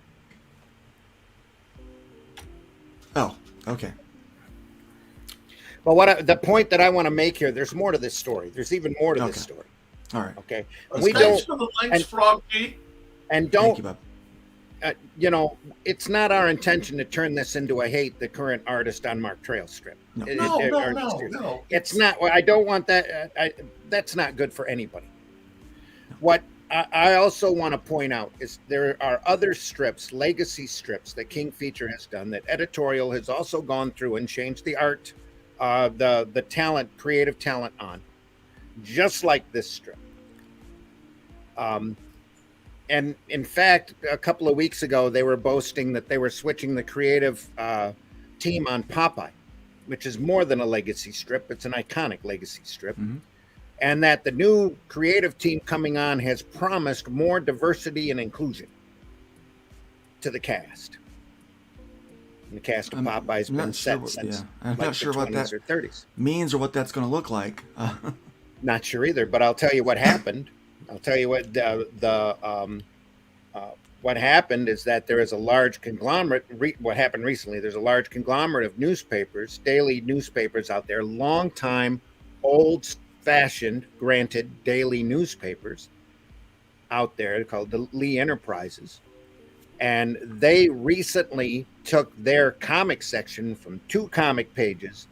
Oh, okay. Well, the point that I want to make here, there's more to this story. There's even more to this story. All right. Okay. Thanks for the links, Froggy. And Thank you, bub. It's not our intention to turn this into a hate the current artist on Mark Trail strip. No. No. It's not. I don't want that. That's not good for anybody. What I also want to point out is there are other strips, legacy strips that King Feature has done that editorial has also gone through and changed the art, the talent, creative talent on, just like this strip. And in fact, a couple of weeks ago, they were boasting that they were switching the creative team on Popeye, which is more than a legacy strip. It's an iconic legacy strip. Mm-hmm. And that the new creative team coming on has promised more diversity and inclusion to the cast. And the cast of Popeye's been set since I'm not sure what that 20s or 30s. means or what that's going to look like. Not sure either, but I'll tell you what happened. I'll tell you what the what happened is that there is a large conglomerate. What happened recently? There's a large conglomerate of newspapers, daily newspapers out there, long time, old-fashioned, granted, daily newspapers out there called the Lee Enterprises, and they recently took their comic section from 2 comic pages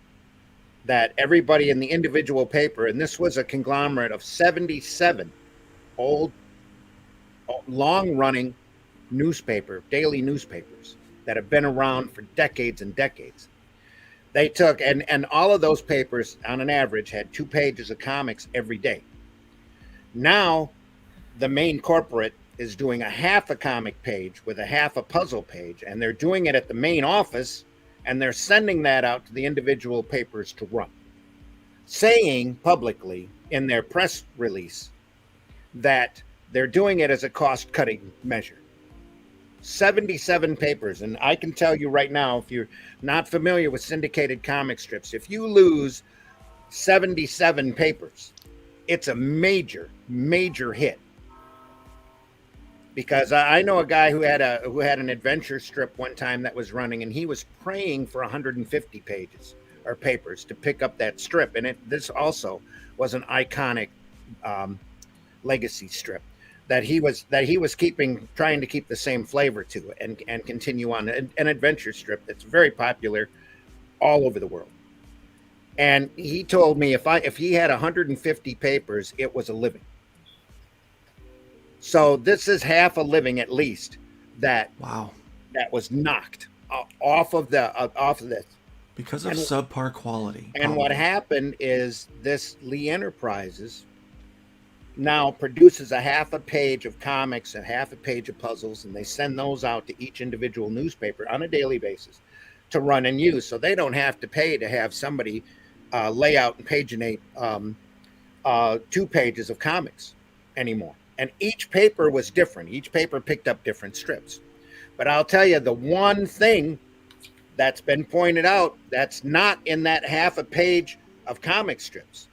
that everybody in the individual paper, and this was a conglomerate of 77 old, long-running daily newspapers that have been around for decades and decades. They took, and all of those papers on an average had 2 pages of comics every day. Now the main corporate is doing a half a comic page with a half a puzzle page, and they're doing it at the main office, and they're sending that out to the individual papers to run, saying publicly in their press release that they're doing it as a cost-cutting measure. 77 papers, and I can tell you right now, if you're not familiar with syndicated comic strips, if you lose 77 papers, it's a major hit. Because I know a guy who had an adventure strip one time that was running, and he was praying for 150 pages or papers to pick up that strip. And this also was an iconic legacy strip that he was trying to keep the same flavor to it and continue on an adventure strip that's very popular all over the world. And he told me if he had 150 papers, it was a living. So this is half a living at least that was knocked off of this because of subpar quality. And what happened is this Lee Enterprises now produces a half a page of comics and half a page of puzzles, and they send those out to each individual newspaper on a daily basis to run and use. So they don't have to pay to have somebody lay out and paginate 2 pages of comics anymore. And each paper was different. Each paper picked up different strips. But I'll tell you, the one thing that's been pointed out that's not in that half a page of comic strips,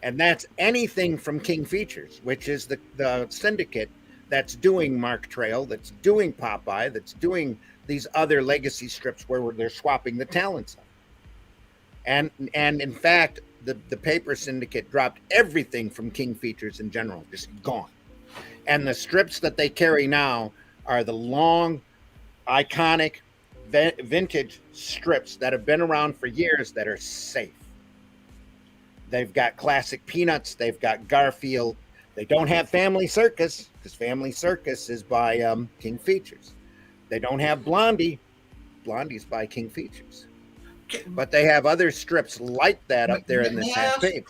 and that's anything from King Features, which is the syndicate that's doing Mark Trail, that's doing Popeye, that's doing these other legacy strips where they're swapping the talents. And in fact, the paper syndicate dropped everything from King Features in general, just gone. And the strips that they carry now are the long, iconic, vintage strips that have been around for years that are safe. They've got classic Peanuts. They've got Garfield. They don't have Family Circus because Family Circus is by King Features. They don't have Blondie. Blondie's by King Features. But they have other strips like that up there in this half page.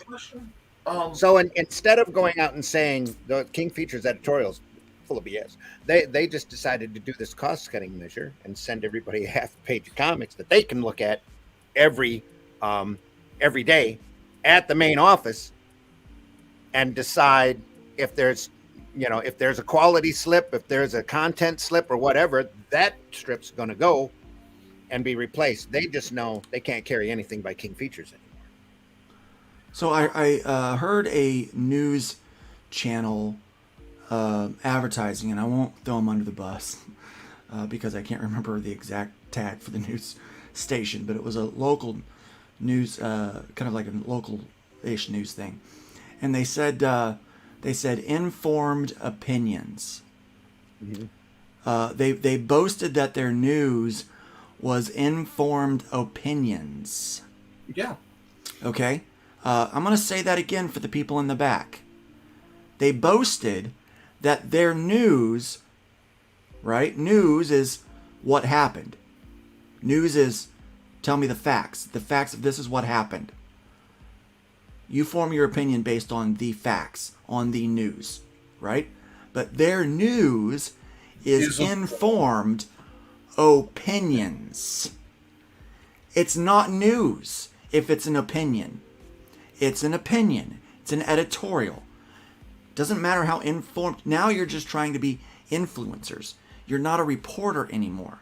So instead of going out and saying the King Features editorials full of BS, they just decided to do this cost-cutting measure and send everybody a half page of comics that they can look at every day at the main office and decide if there's a quality slip, if there's a content slip or whatever, that strip's going to go and be replaced. They just know they can't carry anything by King Features anymore. So I heard a news channel advertising, and I won't throw them under the bus because I can't remember the exact tag for the news station, but it was a local news, kind of like a local-ish news thing, and they said informed opinions. Mm-hmm. They boasted that their news was informed opinions. Yeah. Okay. I'm going to say that again for the people in the back. They boasted that their news, right? News is what happened. News is tell me the facts. The facts of this is what happened. You form your opinion based on the facts, on the news, right? But their news is informed opinions. It's not news if it's an opinion. It's an opinion. It's an editorial. Doesn't matter how informed. Now you're just trying to be influencers. You're not a reporter anymore.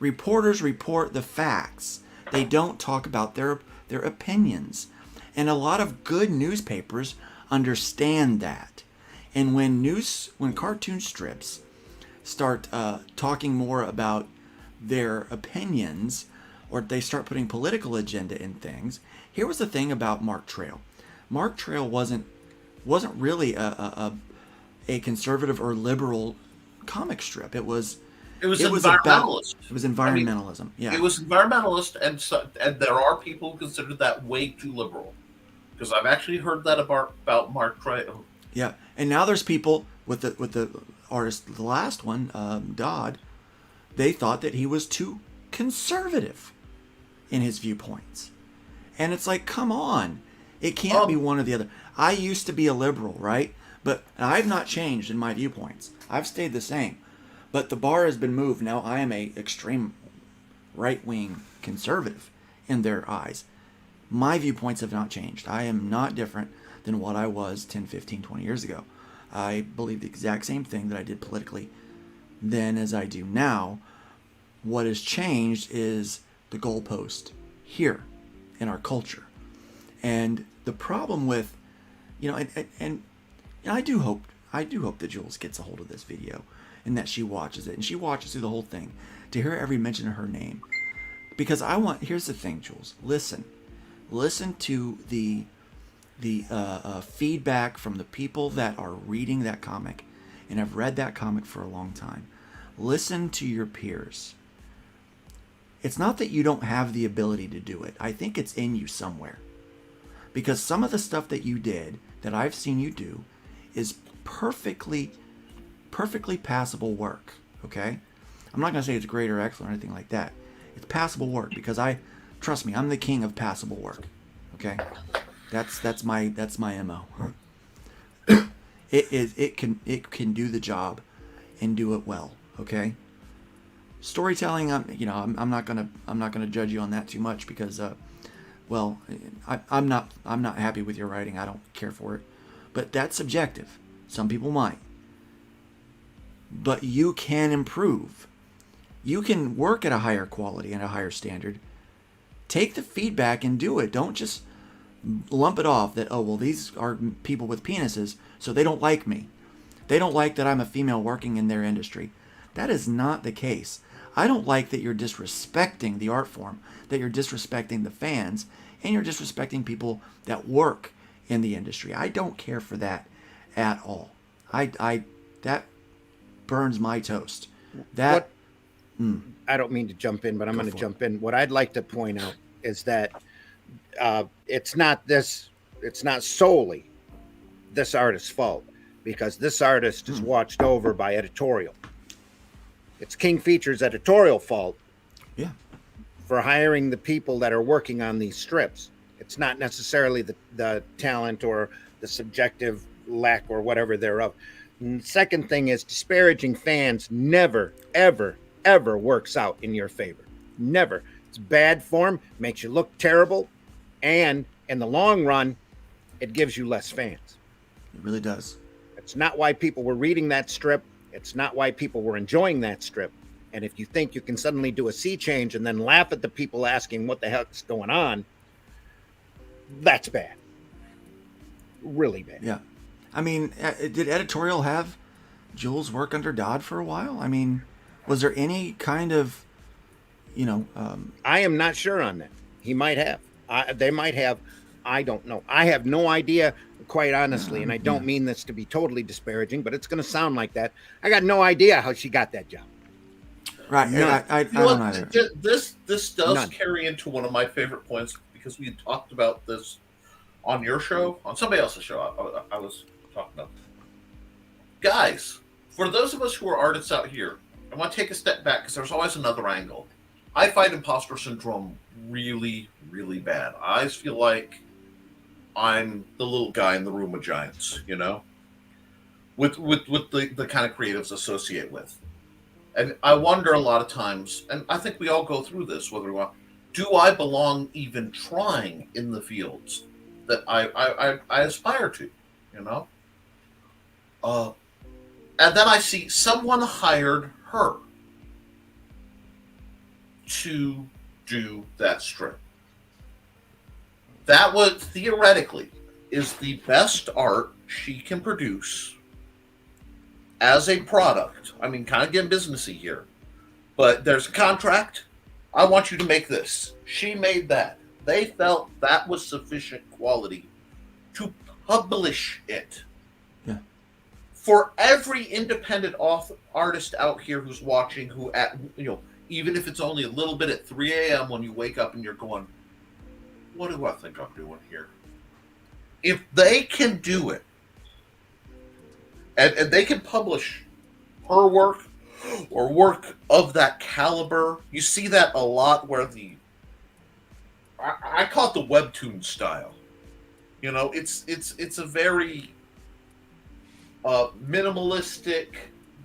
Reporters report the facts. They don't talk about their opinions. And a lot of good newspapers understand that. And when cartoon strips start talking more about their opinions, or they start putting political agenda in things. Here was the thing about Mark Trail. Mark Trail wasn't really a conservative or liberal comic strip. It was environmentalist. It was environmentalism. Yeah, it was environmentalist, and there are people who consider that way too liberal. Because I've actually heard that about Mark Trail. Yeah, and now there's people with the artist, the last one, Dodd. They thought that he was too conservative in his viewpoints, and it's like, come on, it can't be one or the other. I used to be a liberal, right? But I've not changed in my viewpoints. I've stayed the same. But the bar has been moved. Now I am a extreme right-wing conservative in their eyes. My viewpoints have not changed. I am not different than what I was 10, 15, 20 years ago. I believe the exact same thing that I did politically then as I do now. What has changed is the goalpost here in our culture. And the problem with, and I do hope that Jules gets a hold of this video and that she watches it, and she watches through the whole thing to hear every mention of her name. Because here's the thing, Jules, listen to the feedback from the people that are reading that comic and have read that comic for a long time. Listen to your peers. It's not that you don't have the ability to do it. I think it's in you somewhere. Because some of the stuff that you did, that I've seen you do, is perfectly passable work, okay? I'm not going to say it's great or excellent or anything like that. It's passable work because trust me, I'm the king of passable work, okay? That's my MO. It can do the job and do it well, okay? Storytelling, I'm not gonna judge you on that too much because, I'm not happy with your writing. I don't care for it, but that's subjective. Some people might, but you can improve. You can work at a higher quality and a higher standard. Take the feedback and do it. Don't just lump it off that, these are people with penises, so they don't like me. They don't like that I'm a female working in their industry. That is not the case. I don't like that you're disrespecting the art form, that you're disrespecting the fans, and you're disrespecting people that work in the industry. I don't care for that at all. That burns my toast. I don't mean to jump in, but I'm going to jump in. What I'd like to point out is that it's not solely this artist's fault, because this artist is watched over by editorial. It's King Features' editorial fault. Yeah. For hiring the people that are working on these strips. It's not necessarily the talent or the subjective lack or whatever thereof. And the second thing is, disparaging fans never, ever, ever works out in your favor. Never. It's bad form, makes you look terrible, and in the long run, it gives you less fans. It really does. It's not why people were reading that strip. It's not why people were enjoying that strip. And if you think you can suddenly do a sea change and then laugh at the people asking what the heck's going on, that's bad. Really bad. Yeah. I mean, did editorial have Jules work under Dodd for a while? I mean, was there any kind of, I am not sure on that. He might have. They might have. I don't know. I have no idea, quite honestly, and I don't mean this to be totally disparaging, but it's going to sound like that. I got no idea how she got that job. Right. I don't either. This does carry into one of my favorite points, because we had talked about this on your show, on somebody else's show. I was talking about. Guys, for those of us who are artists out here, I want to take a step back, because there's always another angle. I find imposter syndrome really, really bad. I always feel like I'm the little guy in the room with giants, with the kind of creatives associate with. And I wonder a lot of times, and I think we all go through this, whether we want, do I belong even trying in the fields that I aspire to, And then I see someone hired her to do that strip. That would theoretically is the best art she can produce as a product, I mean, kind of getting businessy here, but there's a contract. I want you to make this. She made that. They felt that was sufficient quality to publish it. Yeah. For every independent artist out here who's watching, who at even if it's only a little bit at 3 a.m. when you wake up and you're going, what do I think I'm doing here? If they can do it, and they can publish her work or work of that caliber, you see that a lot where I call it the webtoon style. It's a very minimalistic,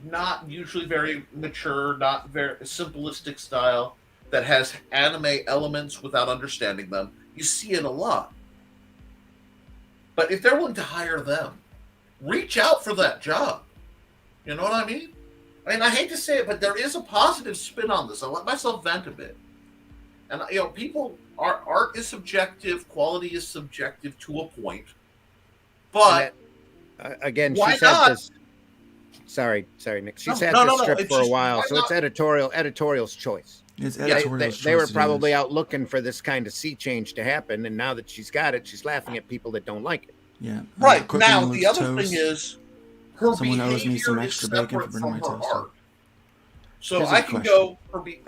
not usually very mature, not very simplistic style that has anime elements without understanding them. You see it a lot. But if they're willing to hire them, reach out for that job. You know what I mean? I mean, I hate to say it, but there is a positive spin on this. I let myself vent a bit. And, art is subjective, quality is subjective to a point. But again, why she's had not? this. Sorry, Nick. She's No, had no, this no, strip it's for a just- while, why so not? it's editorial's choice. It's They, editorial's they were choice to do probably this. out looking for this kind of sea change to happen, and now that she's got it, she's laughing at people that don't like it. Yeah. Right. Cooking Now, Luke's the other toast. thing is her Someone owes me behavior some is extra bacon for separate burning from my her toast. art. So Here's a I can question. go,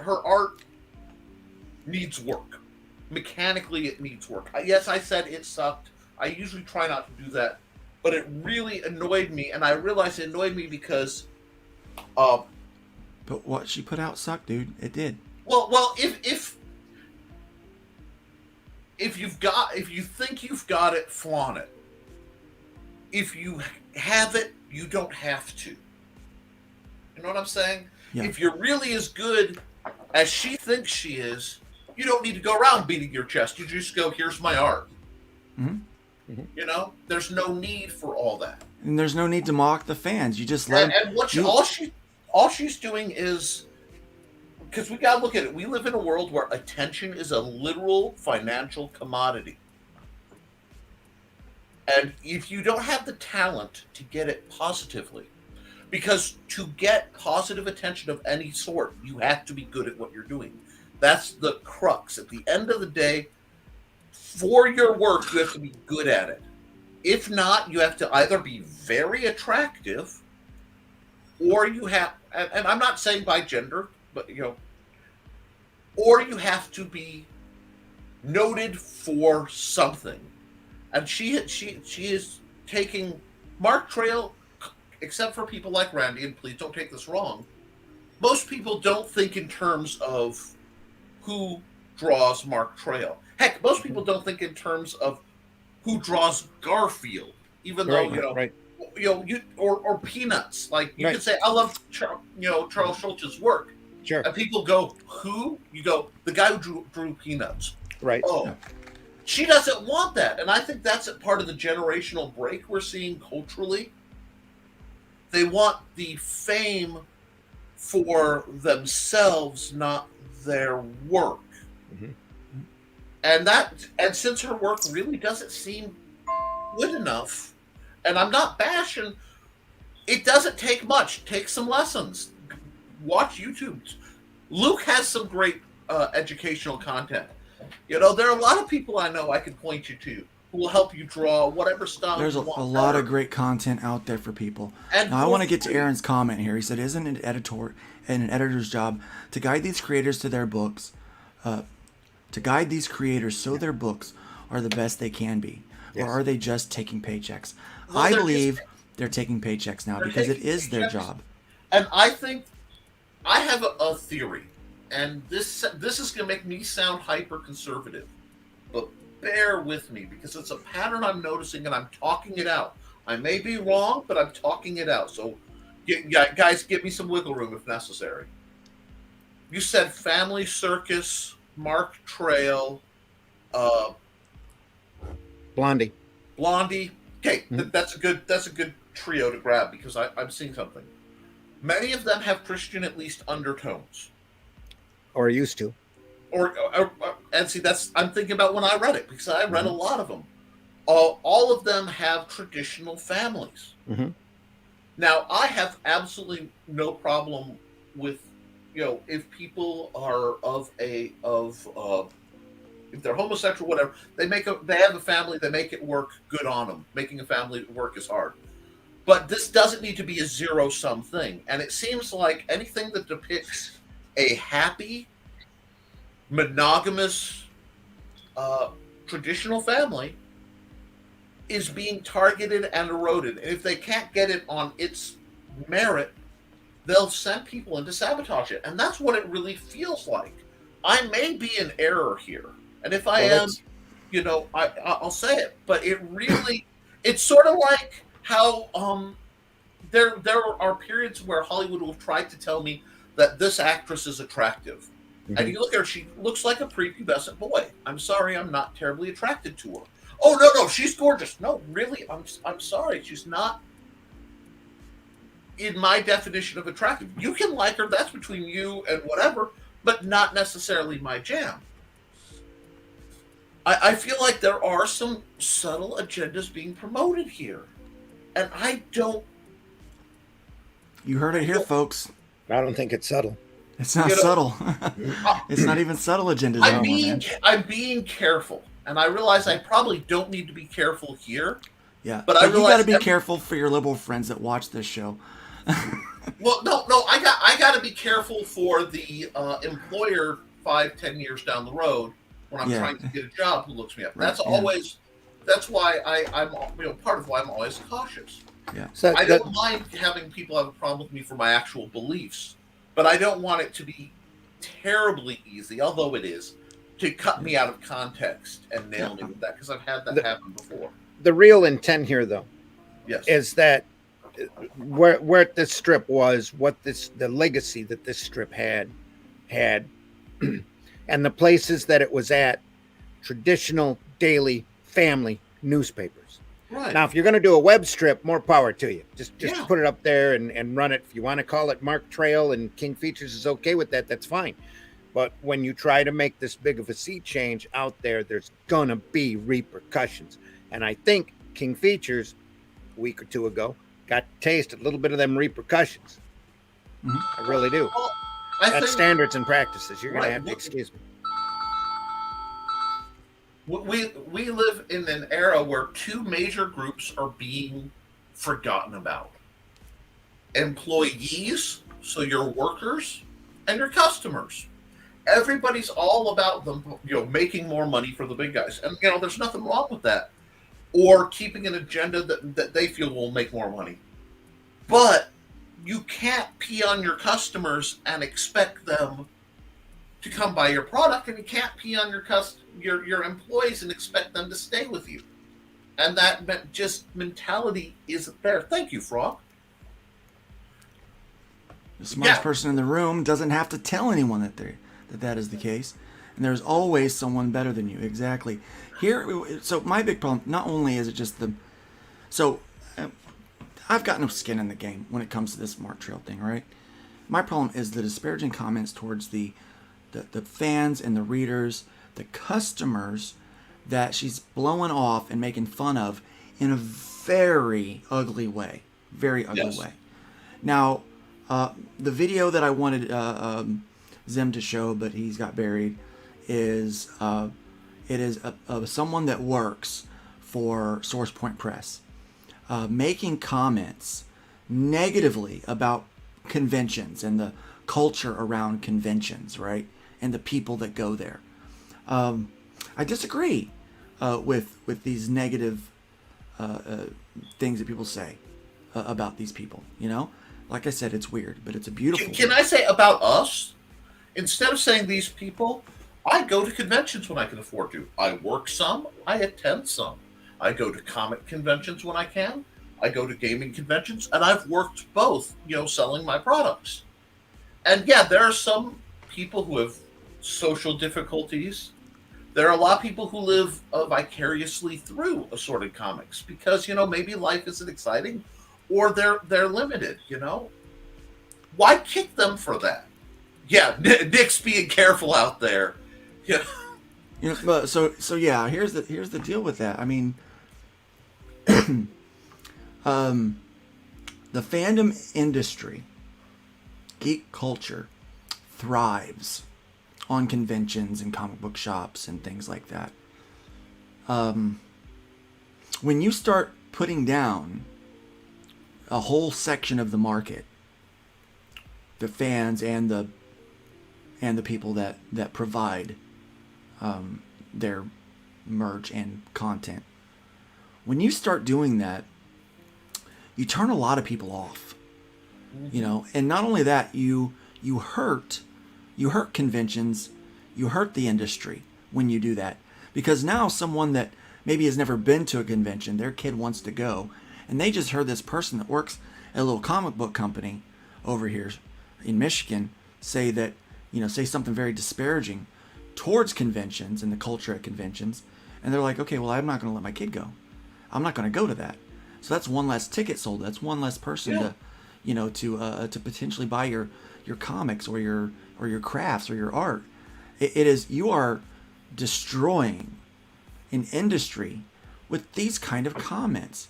her art needs work. Mechanically, it needs work. Yes, I said it sucked. I usually try not to do that. But it really annoyed me, and I realized it annoyed me because... But what she put out sucked, dude. It did. Well, if you think you've got it, flaunt it. If you have it, you don't have to. You know what I'm saying? Yeah. If you're really as good as she thinks she is, you don't need to go around beating your chest. You just go, here's my art. Mhm. You know, there's no need for all that. And there's no need to mock the fans. You just let And what all she's doing is, because we gotta look at it. We live in a world where attention is a literal financial commodity. And if you don't have the talent to get it positively, because to get positive attention of any sort, you have to be good at what you're doing. That's the crux. At the end of the day, for your work, you have to be good at it. If not, you have to either be very attractive, or you have, and I'm not saying by gender, but or you have to be noted for something. And she is taking Mark Trail, except for people like Randy, and please don't take this wrong. Most people don't think in terms of who draws Mark Trail. Heck, most people don't think in terms of who draws Garfield, even though or Peanuts. Like you could say, I love Charles Schultz's work. Sure. And people go, who? You go, the guy who drew Peanuts. Right. Oh, she doesn't want that, and I think that's a part of the generational break we're seeing culturally. They want the fame for themselves, not their work. Mm-hmm. And since her work really doesn't seem good enough, and I'm not bashing, it doesn't take much. Take some lessons. Watch YouTube. Luke has some great educational content. There are a lot of people I know I can point you to who will help you draw whatever style There's you a want. lot of great content out there for people. And now I for want to get to free. Aaron's comment here. He said, "Isn't it an editor's job to guide these creators to their books, to guide these creators so their books are the best they can be, or are they just taking paychecks?" Well, I they're believe they're taking paychecks now they're because it taking is their paychecks. job. And I think I have a theory, and this is going to make me sound hyper conservative, but bear with me because it's a pattern I'm noticing, and I'm talking it out. I may be wrong, but I'm talking it out. So, guys, give me some wiggle room if necessary. You said Family Circus, Mark Trail, Blondie. Okay, that's a good trio to grab because I'm seeing something. Many of them have Christian at least undertones, Or used to. and see I'm thinking about when I read it because I read a lot of them. All of them have traditional families. Mm-hmm. Now, I have absolutely no problem with, if people are if they're homosexual, whatever, they have a family, they make it work. Good on them. Making a family work is hard, but this doesn't need to be a zero-sum thing. And it seems like anything that depicts a happy, monogamous, traditional family is being targeted and eroded. And if they can't get it on its merit, they'll send people in to sabotage it. And that's what it really feels like. I may be in error here. And if I am, I'll say it. But it's sort of like how there are periods where Hollywood will try to tell me that this actress is attractive. Mm-hmm. And you look at her, she looks like a prepubescent boy. I'm sorry, I'm not terribly attracted to her. Oh, no, she's gorgeous. No, really, I'm sorry. She's not in my definition of attractive. You can like her, that's between you and whatever, but not necessarily my jam. I feel like there are some subtle agendas being promoted here. And I don't... You heard it here, folks. I don't think it's subtle. It's not subtle. It's not even subtle agendas. I'm being careful. And I realize I probably don't need to be careful here. Yeah, but you got to be careful for your liberal friends that watch this show. Well, no, I got to be careful for the employer 5-10 years down the road when I'm trying to get a job who looks me up. Right, that's why I'm part of why I'm always cautious. Yeah, so I don't mind having people have a problem with me for my actual beliefs, but I don't want it to be terribly easy, although it is, to cut me out of context and nail me with that, because I've had that happen before. The real intent here, though, is that where this strip was, the legacy that this strip had, and the places that it was at, traditional daily family newspapers. Right. Now, if you're going to do a web strip, more power to you. Just put it up there and run it. If you want to call it Mark Trail and King Features is okay with that, that's fine. But when you try to make this big of a sea change out there, there's going to be repercussions. And I think King Features, a week or two ago, got to taste a little bit of them repercussions. Mm-hmm. I really do. Well, That's standards and practices. You're going to have to excuse me. We live in an era where two major groups are being forgotten about. Employees, so your workers, and your customers. Everybody's all about them, making more money for the big guys. And, there's nothing wrong with that. Or keeping an agenda that they feel will make more money. But you can't pee on your customers and expect them to come buy your product, and you can't pee on your employees and expect them to stay with you. And that just mentality isn't there. Thank you, Frog. The smartest person in the room doesn't have to tell anyone that is the case. And there's always someone better than you. Exactly. So my big problem, not only is it just I've got no skin in the game when it comes to this Mark Trail thing, right? My problem is the disparaging comments towards the fans and the readers, the customers that she's blowing off and making fun of in a very ugly way. Very ugly way. Now, the video that I wanted Zim to show, but he's got buried, is it is someone that works for SourcePoint Press making comments negatively about conventions and the culture around conventions, right? And the people that go there. I disagree with these negative things that people say about these people. Like I said, it's weird, but it's a beautiful. Can I say about us? Instead of saying these people, I go to conventions when I can afford to. I work some, I attend some. I go to comic conventions when I can. I go to gaming conventions, and I've worked both, selling my products. And there are some people who have social difficulties. There are a lot of people who live vicariously through assorted comics because, maybe life isn't exciting or they're limited, Why kick them for that? Yeah, Nick's being careful out there. Yeah. So here's the deal with that. I mean, The fandom industry, geek culture, thrives on conventions and comic book shops and things like that. When you start putting down a whole section of the market, the fans and the people that provide their merch and content, when you start doing that, you turn a lot of people off. You know, and not only that, you hurt conventions, you hurt the industry when you do that, because now someone that maybe has never been to a convention, their kid wants to go, and they just heard this person that works at a little comic book company over here in Michigan say that, you know, say something very disparaging towards conventions and the culture at conventions, and they're like, okay, well, I'm not going to let my kid go. I'm not going to go to that. So that's one less ticket sold. That's one less person to, you know, to potentially buy your comics or your crafts or your art. It is, you are destroying an industry with these kind of comments.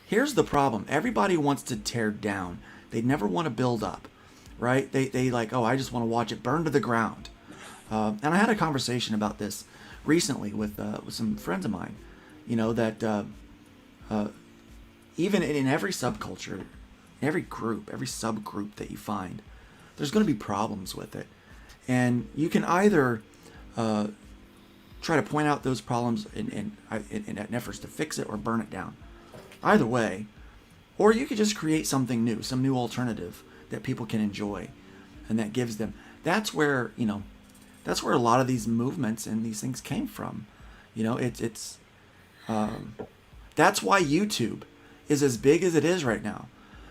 Here's the problem. Everybody wants to tear down. They never want to build up, right? They like, oh, I just want to watch it burn to the ground. And I had a conversation about this recently with some friends of mine, you know, that even in every subculture, every group, every subgroup that you find, there's going to be problems with it. And you can either try to point out those problems in efforts to fix it or burn it down. Either way. Or you could just create something new, some new alternative that people can enjoy and that gives them. That's where, you know, that's where a lot of these movements and these things came from. You know, it's that's why YouTube is as big as it is right now,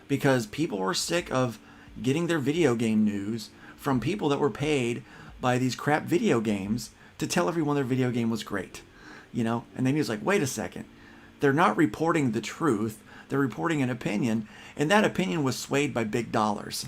because people were sick of getting their video game news from people that were paid by these crap video games to tell everyone their video game was great, you know. And then he was like, wait a second, they're not reporting the truth, they're reporting an opinion, and that opinion was swayed by big dollars,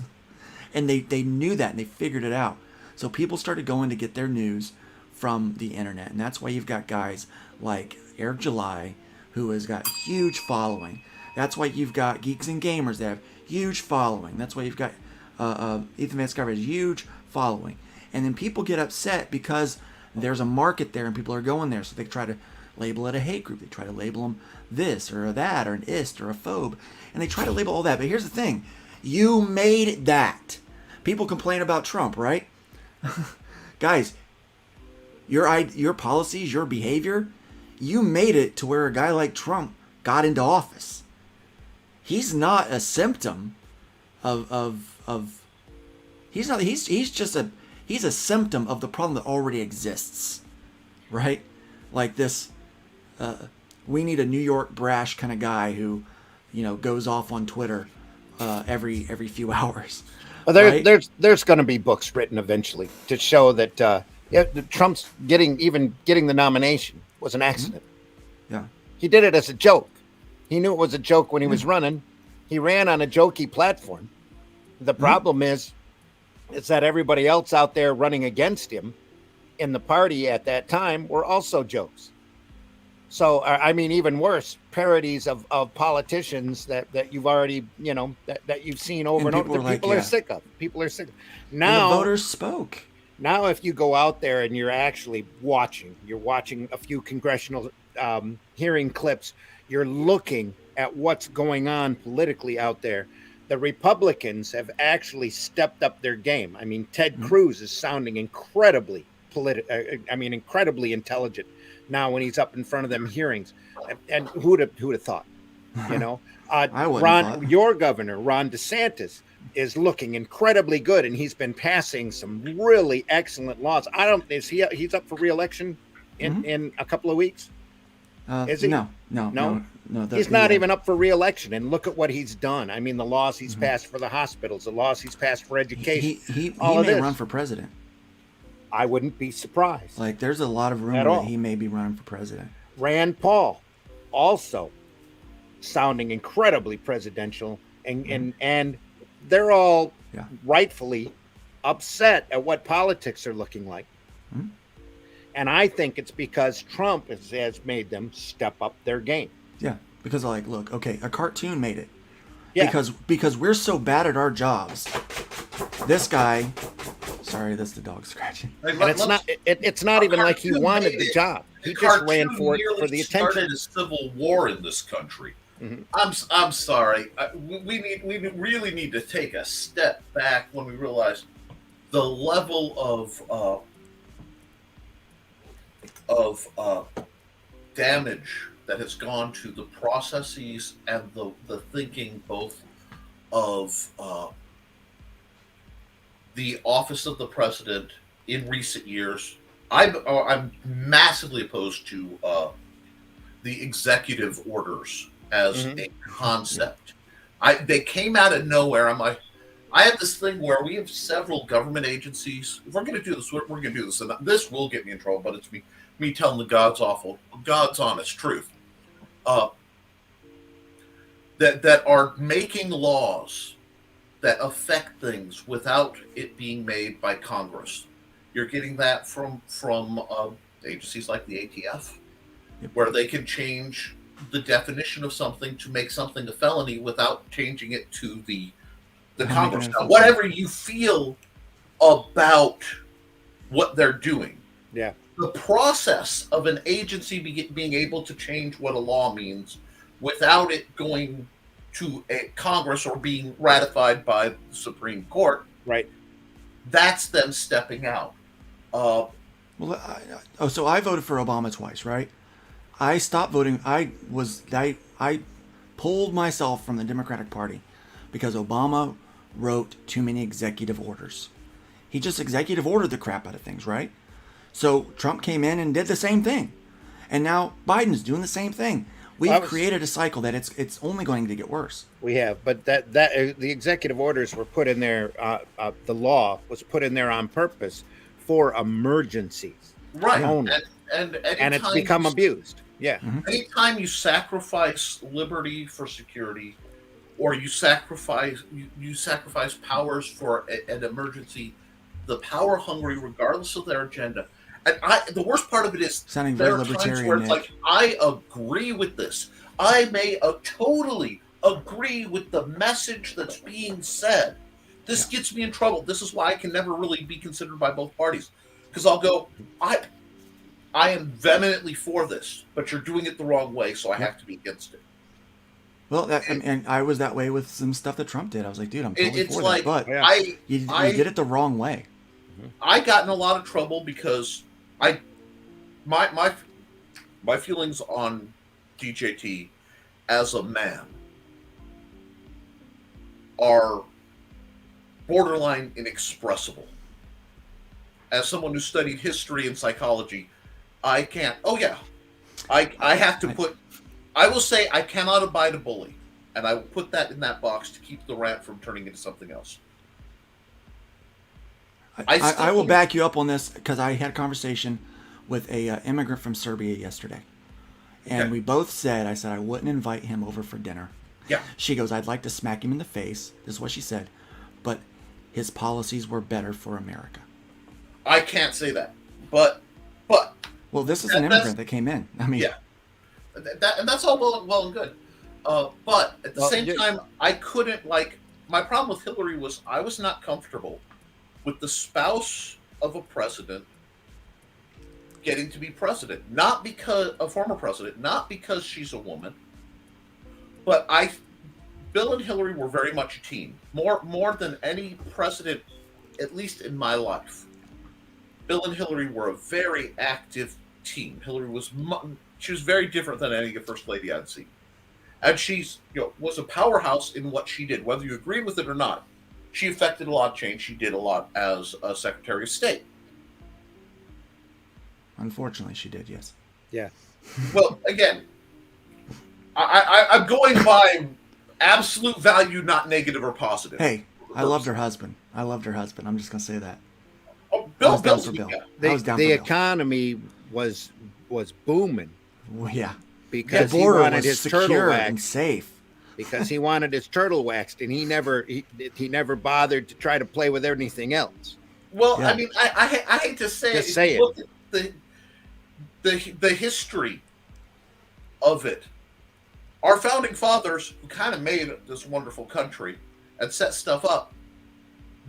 and they knew that and they figured it out. So people started going to get their news from the internet, and that's why you've got guys like Eric July, who has got huge following. That's why you've got Geeks and Gamers that have huge following. That's why you've got Ethan Van Sciver has huge following. And then people get upset because there's a market there and people are going there, so they try to label it a hate group. They try to label them this or that or an ist or a phobe, and they try to label all that. But here's the thing. You made that. People complain about Trump, right? Guys, your policies, your behavior, you made it to where a guy like Trump got into office. He's not a symptom of he's a symptom of the problem that already exists, right? Like this, we need a New York brash kind of guy who, you know, goes off on Twitter every few hours. Well, there's going to be books written eventually to show that Trump's getting the nomination was an accident. Yeah, he did it as a joke. He knew it was a joke when he was running. He ran on a jokey platform. The problem is that everybody else out there running against him in the party at that time were also jokes. So, I mean, even worse, parodies of politicians that you've already, you know, that you've seen over and over. People are sick of. People are sick of. Now, and the voters spoke. Now, if you go out there and you're actually watching a few congressional hearing clips, you're looking at what's going on politically out there. The Republicans have actually stepped up their game. I mean, Ted Cruz is sounding incredibly incredibly intelligent now when he's up in front of them hearings. And who'd have thought? You know, your governor, Ron DeSantis, is looking incredibly good, and he's been passing some really excellent laws. He's up for re-election in a couple of weeks? Is he? No. He's not even up for re-election, and look at what he's done. I mean, the laws he's passed for the hospitals, the laws he's passed for education. He may run for president. I wouldn't be surprised. Like, there's a lot of rumor that he may be running for president. Rand Paul, also sounding incredibly presidential, and they're all rightfully upset at what politics are looking like. And I think it's because Trump has made them step up their game. Yeah, because look, okay, a cartoon made it. Yeah. Because we're so bad at our jobs. This guy, sorry, that's the dog scratching. And it's not even like he wanted the job. He just ran for it for the attention. Started a civil war in this country. Mhm. I'm sorry. We really need to take a step back when we realize the level of damage that has gone to the processes and the thinking both of the office of the president in recent years. I'm massively opposed to the executive orders as a concept. They came out of nowhere. I'm like, I have this thing where we have several government agencies. If we're going to do this, we're going to do this, and this will get me in trouble. But it's me telling the God's honest truth. That are making laws that affect things without it being made by Congress. You're getting that from agencies like the ATF, where they can change the definition of something to make something a felony without changing it to the Congress. Now, whatever you feel about what they're doing, Yeah. the process of an agency being able to change what a law means without it going to a Congress or being ratified by the Supreme Court, Right. that's them stepping out. So I voted for Obama twice, right? I stopped voting. I pulled myself from the Democratic Party because Obama wrote too many executive orders. He just executive ordered the crap out of things, right? So Trump came in and did the same thing, and now Biden's doing the same thing. We've created a cycle that it's only going to get worse. We have, but that the executive orders were put in there. The law was put in there on purpose for emergencies, Right. only. And it's become abused. Yeah. Anytime you sacrifice liberty for security, or you sacrifice powers for an emergency, the power hungry, regardless of their agenda. And the worst part of it is Sounding there very are times libertarian, where it's Nick. like, I agree with this. I may totally agree with the message that's being said. This gets me in trouble. This is why I can never really be considered by both parties, because I'll go, I am vehemently for this, but you're doing it the wrong way, so I have to be against it. Well, and I was that way with some stuff that Trump did. I was like, dude, I'm totally It's for like, that, but you did it the wrong way. I got in a lot of trouble because my feelings on DJT as a man are borderline inexpressible. As someone who studied history and psychology, I can't. Oh yeah, I have to put. I will say I cannot abide a bully, and I will put that in that box to keep the rant from turning into something else. I will back you up on this because I had a conversation with a immigrant from Serbia yesterday, and we both said, I said I wouldn't invite him over for dinner. Yeah. She goes, I'd like to smack him in the face. This is what she said, but his policies were better for America. I can't say that, but well, this is an immigrant that came in. I mean, yeah, and that's all well and good. But at the same time, I couldn't my problem with Hillary was I was not comfortable with the spouse of a president getting to be president, not because a former president, not because she's a woman, but Bill and Hillary were very much a team, more than any president, at least in my life. Bill and Hillary were a very active team. Hillary was very different than any first lady I'd seen, and she's was a powerhouse in what she did, whether you agreed with it or not. She affected a lot of change. She did a lot as a Secretary of State. Unfortunately, she did. Yes. Yeah. Well, again, I'm going by absolute value, not negative or positive. Hey, I loved her husband. I'm just gonna say that. Oh, I was down for Bill. The economy was booming. Well, yeah. Because the he border wanted was his secure turtle and waxed. safe. Because he wanted his turtle waxed, and he never bothered to try to play with anything else. Well, yeah. I mean, I hate to say Just it. Say it. Look at the history of it. Our founding fathers, who kind of made this wonderful country and set stuff up,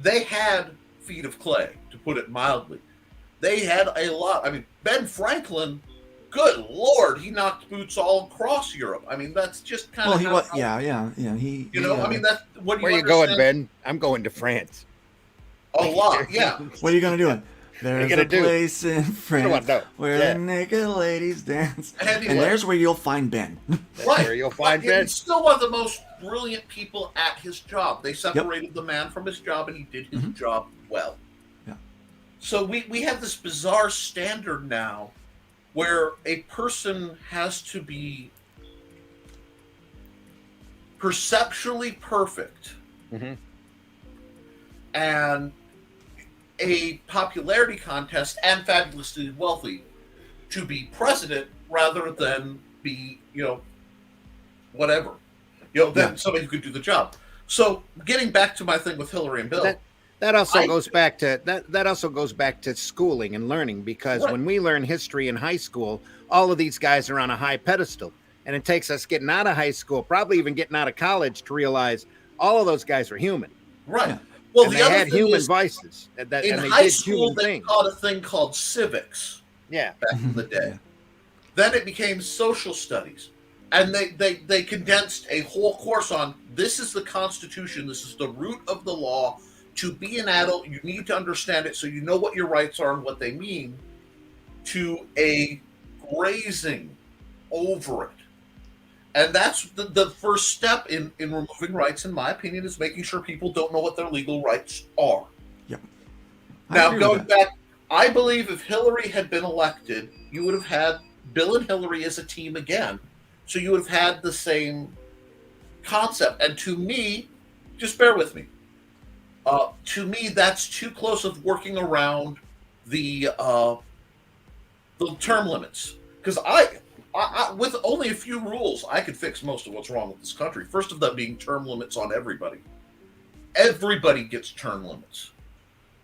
they had feet of clay, to put it mildly. They had a lot. I mean, Ben Franklin, good Lord, he knocked boots all across Europe. I mean, that's just kind Well, of he was. Yeah. He. You know, I mean, that's what do Where you you going, understand? Ben? I'm going to France. A lot, yeah. What are you gonna do? There's gonna a do? place in France know. where Yeah. the naked ladies dance, Anyway. and there's where you'll find Ben. Right. Where you'll find But Ben. he's still one of the most brilliant people at his job. They separated the man from his job, and he did his job well. Yeah. So we have this bizarre standard now where a person has to be perceptually perfect Mhm. and a popularity contest and fabulously wealthy to be president rather than be, whatever. Then somebody who could do the job. So getting back to my thing with Hillary and Bill. That also goes back to that also goes back to schooling and learning, because Right. when we learn history in high school, all of these guys are on a high pedestal, and it takes us getting out of high school, probably even getting out of college, to realize all of those guys were human. Right. Yeah. Well, And the they other had thing human is, vices, and in they high did school, human they things. taught a thing called civics Yeah, back in the day. Then it became social studies. And they condensed a whole course on this is the Constitution, this is the root of the law. To be an adult, you need to understand it so you know what your rights are and what they mean, to a grazing over it. And that's the first step in removing rights, in my opinion, is making sure people don't know what their legal rights are. Yep. I Now, agree with going that. back, I believe if Hillary had been elected, you would have had Bill and Hillary as a team again. So you would have had the same concept. And to me, just bear with me. To me, that's too close of working around the term limits. Because I, with only a few rules, I could fix most of what's wrong with this country. First of them being term limits on everybody. Everybody gets term limits.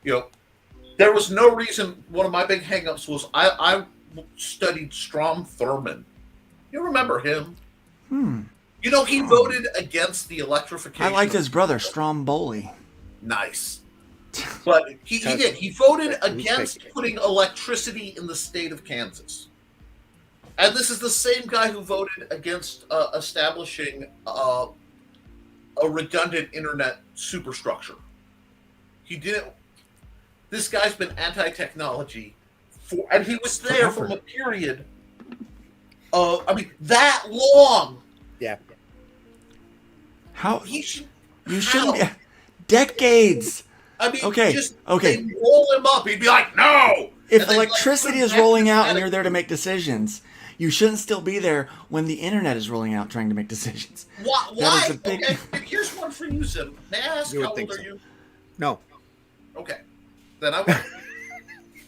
There was no reason. One of my big hangups was I studied Strom Thurmond. You remember him? He voted against the electrification. I liked his brother Stromboli. Nice. But he did. He voted against putting electricity in the state of Kansas. And this is the same guy who voted against establishing a redundant internet superstructure. He didn't. This guy's been anti-technology and he was there from a period that long. yeah. How He should. you shouldn't decades. Okay, okay. They'd roll him up. He'd be like, "No." If And they'd, electricity is rolling out and you're there to make decisions, you shouldn't still be there when the internet is rolling out trying to make decisions. Why? That is a big- Okay, here's one for you, Sim. May I ask You would how think old are so. you? No, Okay, then I won't.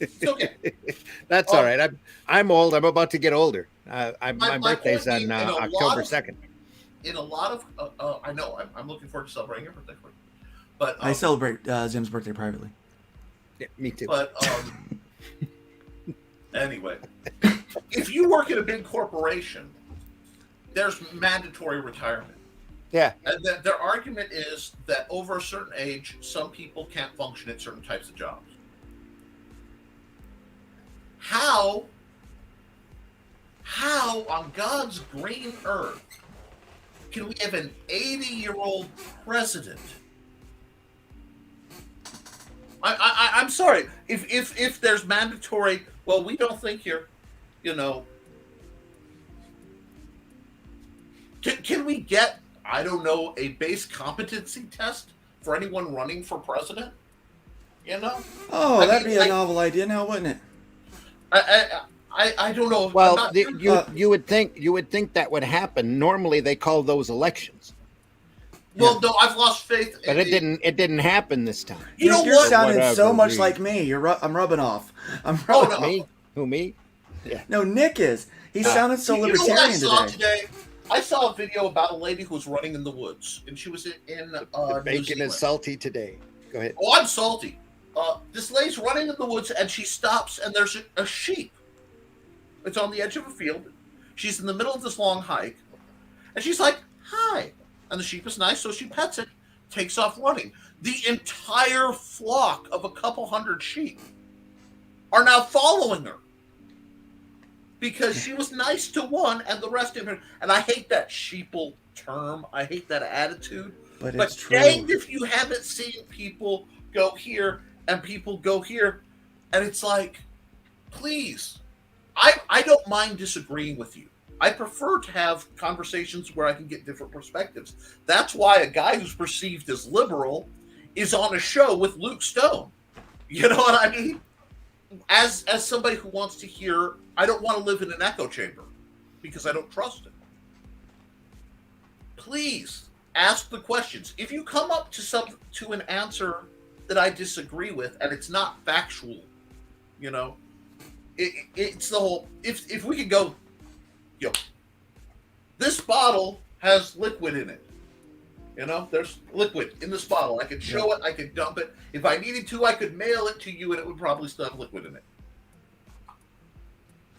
It's okay. that's all right. I'm old. I'm about to get older. My My birthday's point on being, in a lot October of- 2nd. In a lot of, I know. I'm looking forward to celebrating your birthday for you. But I celebrate Zim's birthday privately. Yeah, me too. But anyway, if you work at a big corporation, there's mandatory retirement. Yeah, And their argument is that over a certain age, some people can't function at certain types of jobs. How on God's green earth can we have an 80-year-old president? I'm sorry. If there's mandatory, well, we don't think you're, Can we get, I don't know, a base competency test for anyone running for president? Oh, I that'd mean, be a like- novel idea now, wouldn't it? I don't know. well, I'm not- you would think that would happen. Normally, they call those elections, well, no, I've lost faith. but it didn't happen this time. You know You're what? sounding so Whatever, much dude. like me. I'm rubbing off. I'm Oh, rubbing no. Me? Who me? No, Nick is. He sounded so You know what I libertarian saw today. I saw a video about a lady who was running in the woods, and she was in The New bacon Zealand. is salty today. Go ahead. Oh, I'm salty. This lady's running in the woods, and she stops, and there's a sheep. It's on the edge of a field. She's in the middle of this long hike, And she's like, hi. And the sheep is nice, so she pets it, takes off running. The entire flock of a couple hundred sheep are now following her because she was nice to one and the rest didn't. And I hate that sheeple term. I hate that attitude. But But it's true. dang if you haven't seen people go here and people go here. And it's like, please, I don't mind disagreeing with you. I prefer to have conversations where I can get different perspectives. That's why a guy who's perceived as liberal is on a show with Luke Stone. You know what I mean? As somebody who wants to hear, I don't want to live in an echo chamber because I don't trust it. Please ask the questions. If you come up to an answer that I disagree with and it's not factual, you know, it's the whole. If we could go, this bottle has liquid in it. You know, there's liquid in this bottle. I could show it. I could dump it. If I needed to, I could mail it to you, and it would probably still have liquid in it.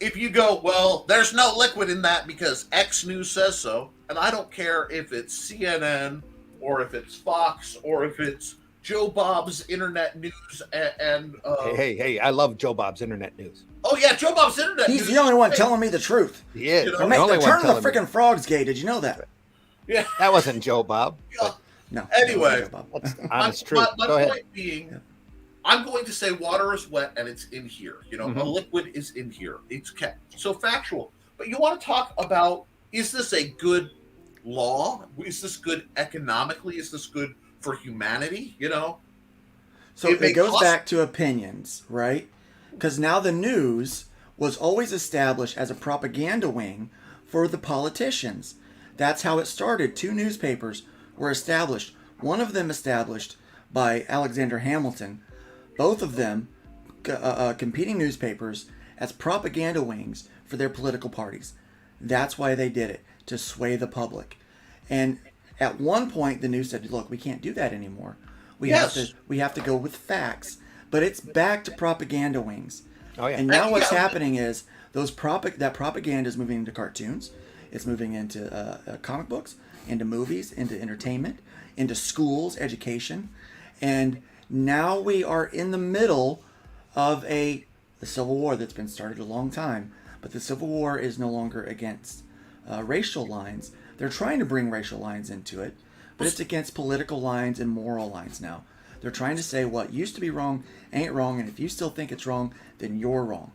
If you go, well, there's no liquid in that because X News says so, and I don't care if it's CNN or if it's Fox or if it's Joe Bob's Internet News and Hey, I love Joe Bob's Internet News. oh yeah, Joe Bob's Internet News. He's the only one telling me the truth. He is. You know, They're the only one turning the telling me. freaking frogs gay. Did you know that? Yeah. That wasn't Joe Bob. Yeah. No. Anyway. That's the My, honest truth. my Go ahead. point being, I'm going to say water is wet and it's in here. You know, a liquid is in here. It's kept. So factual. But you want to talk about, is this a good law? Is this good economically? Is this good for humanity? You know? So It it goes makes back to opinions, right? Because now the news was always established as a propaganda wing for the politicians. That's how it started. Two newspapers were established. One of them established by Alexander Hamilton. Both of them competing newspapers as propaganda wings for their political parties. That's why they did it, to sway the public. And at one point, the news said, look, we can't do that anymore. We have to go with facts. But it's back to propaganda wings. Oh yeah. And now what's Yeah. happening is that propaganda is moving into cartoons. It's moving into comic books, into movies, into entertainment, into schools, education. And now we are in the middle of the Civil War that's been started a long time. But the Civil War is no longer against racial lines. They're trying to bring racial lines into it, but it's against political lines and moral lines now. They're trying to say what used to be wrong ain't wrong, and if you still think it's wrong, then you're wrong.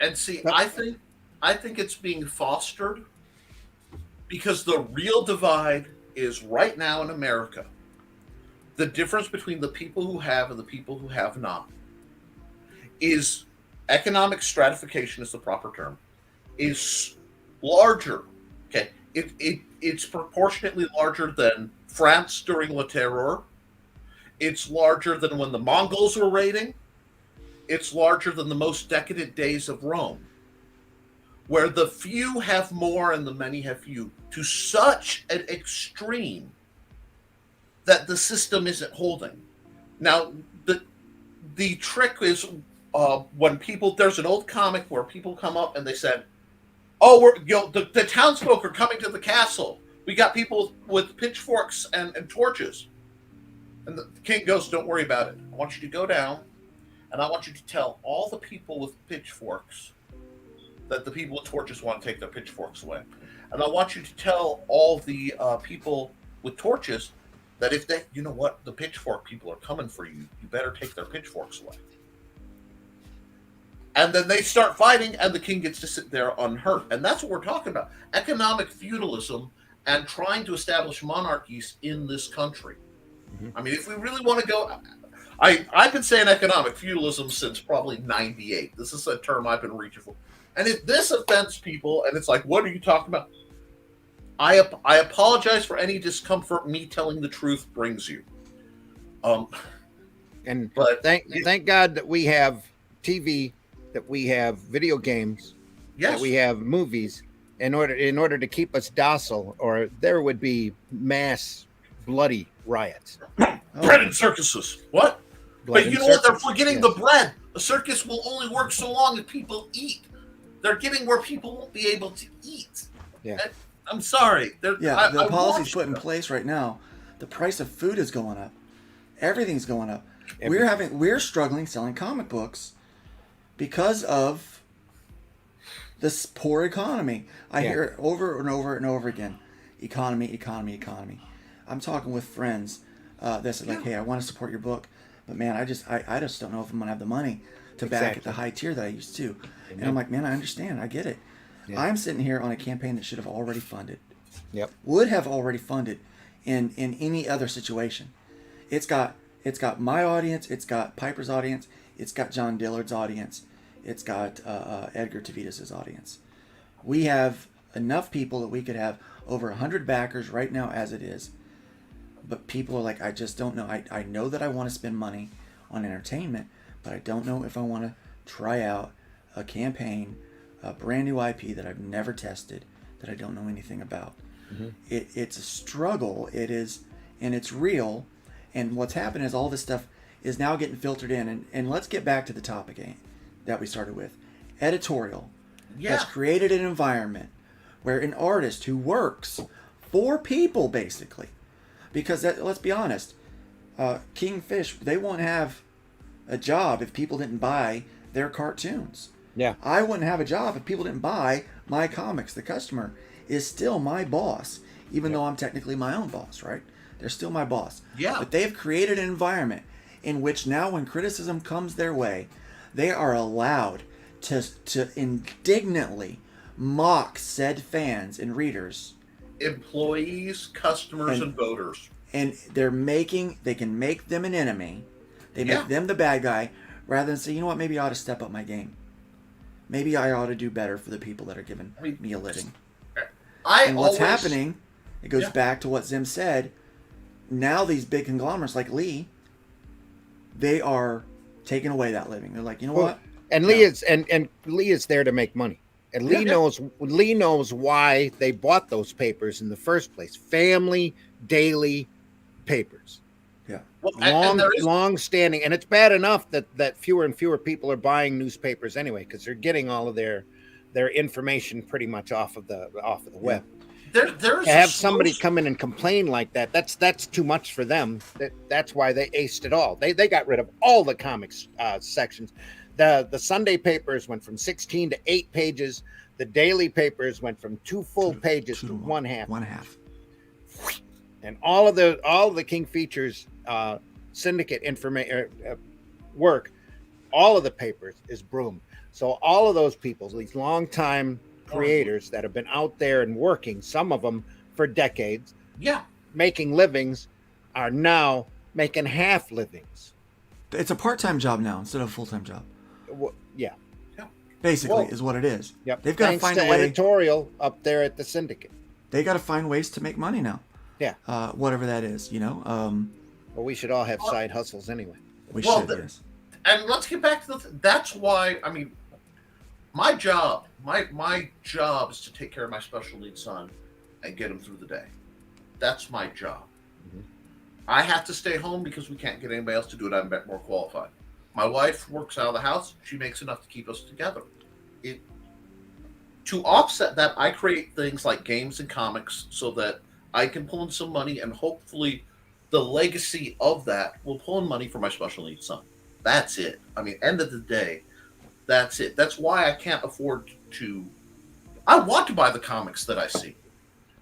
And see, I think it's being fostered because the real divide is right now in America. The difference between the people who have and the people who have not is economic stratification is the proper term, is larger. Okay. It's proportionately larger than France during Le Terror. It's larger than when the Mongols were raiding. It's larger than the most decadent days of Rome, where the few have more and the many have few, to such an extreme that the system isn't holding. Now, the trick is when people, there's an old comic where people come up and they said, oh, the townsfolk are coming to the castle. We got people with pitchforks and torches. And the king goes, don't worry about it. I want you to go down, and I want you to tell all the people with pitchforks that the people with torches want to take their pitchforks away. And I want you to tell all the people with torches that if they, you know what, the pitchfork people are coming for you, you better take their pitchforks away. And then they start fighting, and the king gets to sit there unhurt. And that's what we're talking about. Economic feudalism and trying to establish monarchies in this country. I mean, if we really want to go, I've been saying economic feudalism since probably 98. This is a term I've been reaching for. And if this offends people, and it's like, what are you talking about? I apologize for any discomfort me telling the truth brings you. But thank God that we have TV, that we have video games, that we have movies in order to keep us docile, or there would be mass bloody riots. Bread and circuses. What? Blood but you and know what? They're circuses, forgetting yes. the bread. A circus will only work so long as people eat. They're getting where people won't be able to eat. Yeah. I'm sorry. Yeah, the I policies watched put in them. place right now, the price of food is going up. Everything's going up. Everything. We're struggling selling comic books because of this poor economy. I hear it over and over and over again. Economy, economy, economy. I'm talking with friends that said like, hey, I want to support your book, but man, I just don't know if I'm gonna have the money to back at the high tier that I used to. And I'm like, man, I understand, I get it. Yeah. I'm sitting here on a campaign that should have already funded. Yep. Would have already funded in any other situation. It's got my audience, it's got Piper's audience, it's got John Dillard's audience, it's got Edgar Tavides' audience. We have enough people that we could have over 100 backers right now as it is. But people are like, I just don't know. I know that I want to spend money on entertainment, but I don't know if I want to try out a campaign, a brand new IP that I've never tested, that I don't know anything about. Mm-hmm. It's a struggle. It is, and it's real. And what's happened is all this stuff is now getting filtered in. And let's get back to the topic that we started with. Editorial has created an environment where an artist who works for people, basically, because let's be honest, Kingfish, they won't have a job if people didn't buy their cartoons. Yeah. I wouldn't have a job if people didn't buy my comics. The customer is still my boss, even though I'm technically my own boss, right? They're still my boss. Yeah. But they've created an environment in which now when criticism comes their way, they are allowed to indignantly mock said fans and readers. Employees, customers, and voters. And they can make them an enemy. They make them the bad guy rather than say, you know what, maybe I ought to step up my game. Maybe I ought to do better for the people that are giving me a living. And what's happening, it goes back to what Zim said. Now these big conglomerates like Lee, they are taking away that living. They're like, you know what? And Lee is and Lee is there to make money. And Lee knows why they bought those papers in the first place. Family daily papers. Yeah. Well, long standing, and it's bad enough that fewer and fewer people are buying newspapers anyway, because they're getting all of their information pretty much off of the web. There's to have somebody come in and complain like that, that's too much for them. That's why they aced it all. They got rid of all the comics sections. The Sunday papers went from 16 to 8 pages. The daily papers went from 2 full pages to 1/2. 1/2. And all of the King Features syndicate information work, all of the papers is broomed. So all of those people, these longtime creators that have been out there and working, some of them for decades, making livings, are now making half livings. It's a part-time job now instead of a full-time job. Yeah. Basically, is what it is. Yep. They've got to find a way. Editorial up there at the syndicate. They got to find ways to make money now. Yeah. Whatever that is, Well, we should all have side hustles anyway. We should. Yes. And let's get back to that's why, I mean, my job is to take care of my special needs son and get him through the day. That's my job. Mm-hmm. I have to stay home because we can't get anybody else to do it. I'm more qualified. My wife works out of the house. She makes enough to keep us together. To offset that, I create things like games and comics so that I can pull in some money, and hopefully the legacy of that will pull in money for my special needs son. That's it. I mean, end of the day, that's it. That's why I can't afford to. I want to buy the comics that I see,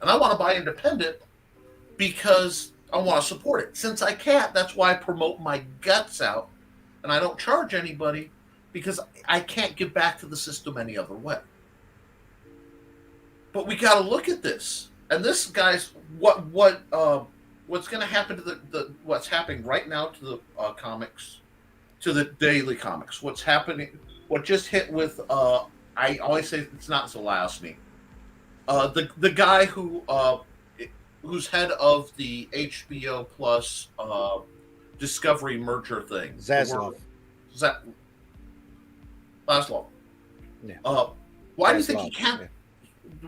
and I want to buy independent because I want to support it. Since I can't, that's why I promote my guts out, and I don't charge anybody because I can't give back to the system any other way. But we got to look at this, and this, guys, what's going to happen to the what's happening right now to the comics, to the daily comics? What's happening? What just hit with I always say it's not Zelazny. The guy who's head of the HBO Plus Discovery merger thing. Zaslav. Zaslav. Yeah. Why do you think he can't? Yeah.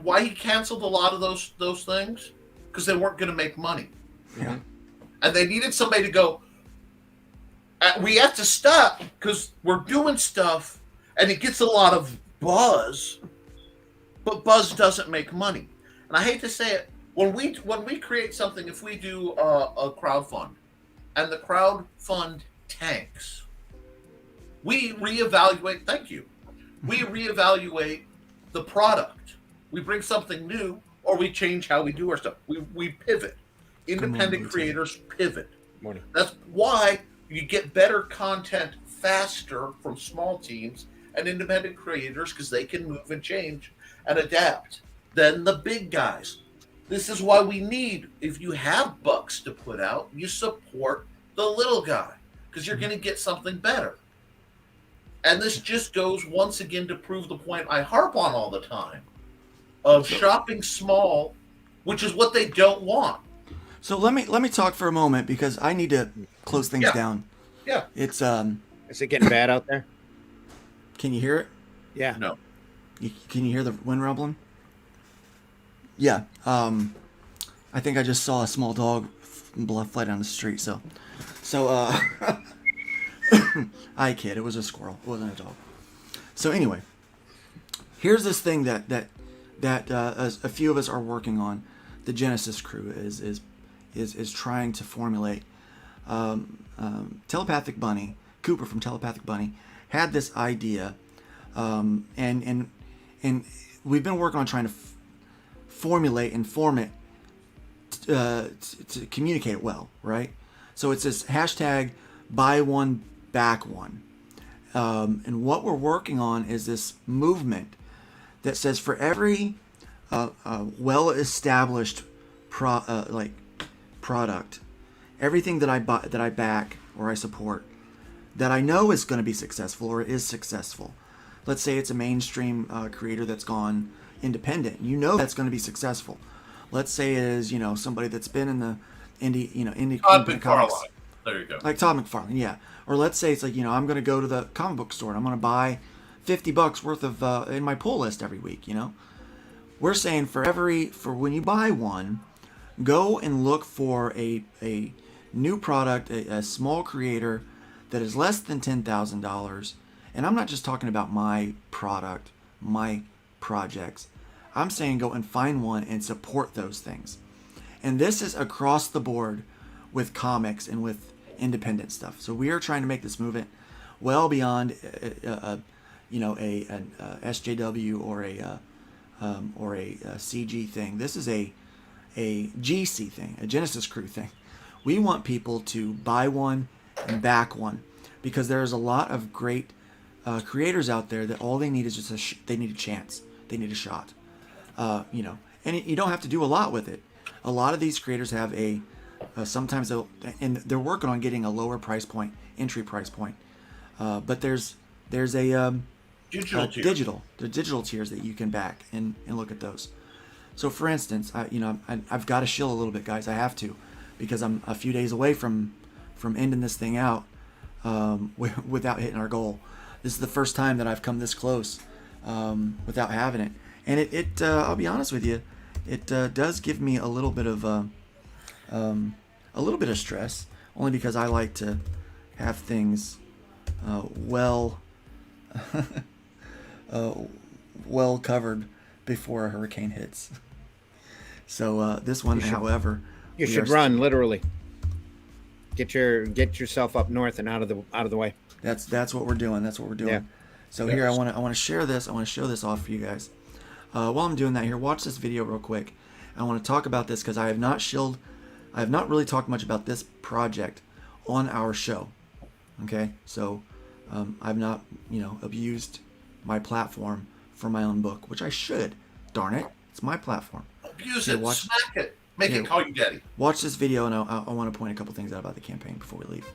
Why he canceled a lot of those things? Because they weren't going to make money. Yeah. And they needed somebody to go, we have to stop because we're doing stuff and it gets a lot of buzz, but buzz doesn't make money. and I hate to say it, when we create something, if we do a crowdfund, and the crowdfund tanks, we reevaluate. Thank you. We reevaluate the product. We bring something new, or we change how we do our stuff. We pivot. Independent creators pivot. Morning. That's why you get better content faster from small teams and independent creators, because they can move and change and adapt than the big guys. This is why we need, if you have bucks to put out, you support the little guy, because you're going to get something better. And this just goes once again to prove the point I harp on all the time of shopping small, which is what they don't want. So let me talk for a moment, because I need to close things down. Yeah. It's Is it getting bad out there? Can you hear it? Yeah. No. Can you hear the wind rumbling? Yeah. I think I just saw a small dog fly down the street. So I kid. It was a squirrel. It wasn't a dog. So anyway, here's this thing that a few of us are working on. The Genesis crew is trying to formulate. Telepathic Bunny, Cooper from Telepathic Bunny, had this idea, and we've been working on trying to formulate and form it to communicate it well, right? So it's this hashtag buy one, back one. And what we're working on is this movement that says for every well-established product, everything that I buy, that I back or I support, that I know is going to be successful or is successful. Let's say it's a mainstream creator that's gone independent. You know that's going to be successful. Let's say it is, somebody that's been in the indie Todd comics. McFarlane. There you go. Like Todd McFarlane, yeah. Or let's say it's like, I'm going to go to the comic book store and I'm going to buy $50 worth of in my pull list every week, We're saying for when you buy one, go and look for a new product, a small creator that is less than $10,000. And I'm not just talking about my product, my projects. I'm saying go and find one and support those things. And this is across the board with comics and with independent stuff. So we are trying to make this movement well beyond an SJW or a CG thing. This is a GC thing, a Genesis crew thing. We want people to buy one and back one, because there's a lot of great creators out there that all they need is just they need a chance, they need a shot, and you don't have to do a lot with it. A lot of these creators have sometimes they're working on getting a lower price point, entry price point, but there's a digital tiers that you can back and look at those. So for instance, I've got to shill a little bit, guys. I have to, because I'm a few days away from ending this thing out without hitting our goal. This is the first time that I've come this close without having it, and it I'll be honest with you, it does give me a little bit of stress, only because I like to have things well covered before a hurricane hits. So this one, however, you should run literally. Get yourself up north and out of the way. That's what we're doing. That's what we're doing. Yeah. So here I want to share this. I want to show this off for you guys. While I'm doing that, here, watch this video real quick. I want to talk about this because I have not really talked much about this project on our show. Okay, so I've not abused my platform for my own book, which I should. Darn it, it's my platform. Abuse it, smack it, make it call you daddy. Watch this video, and I want to point a couple things out about the campaign before we leave.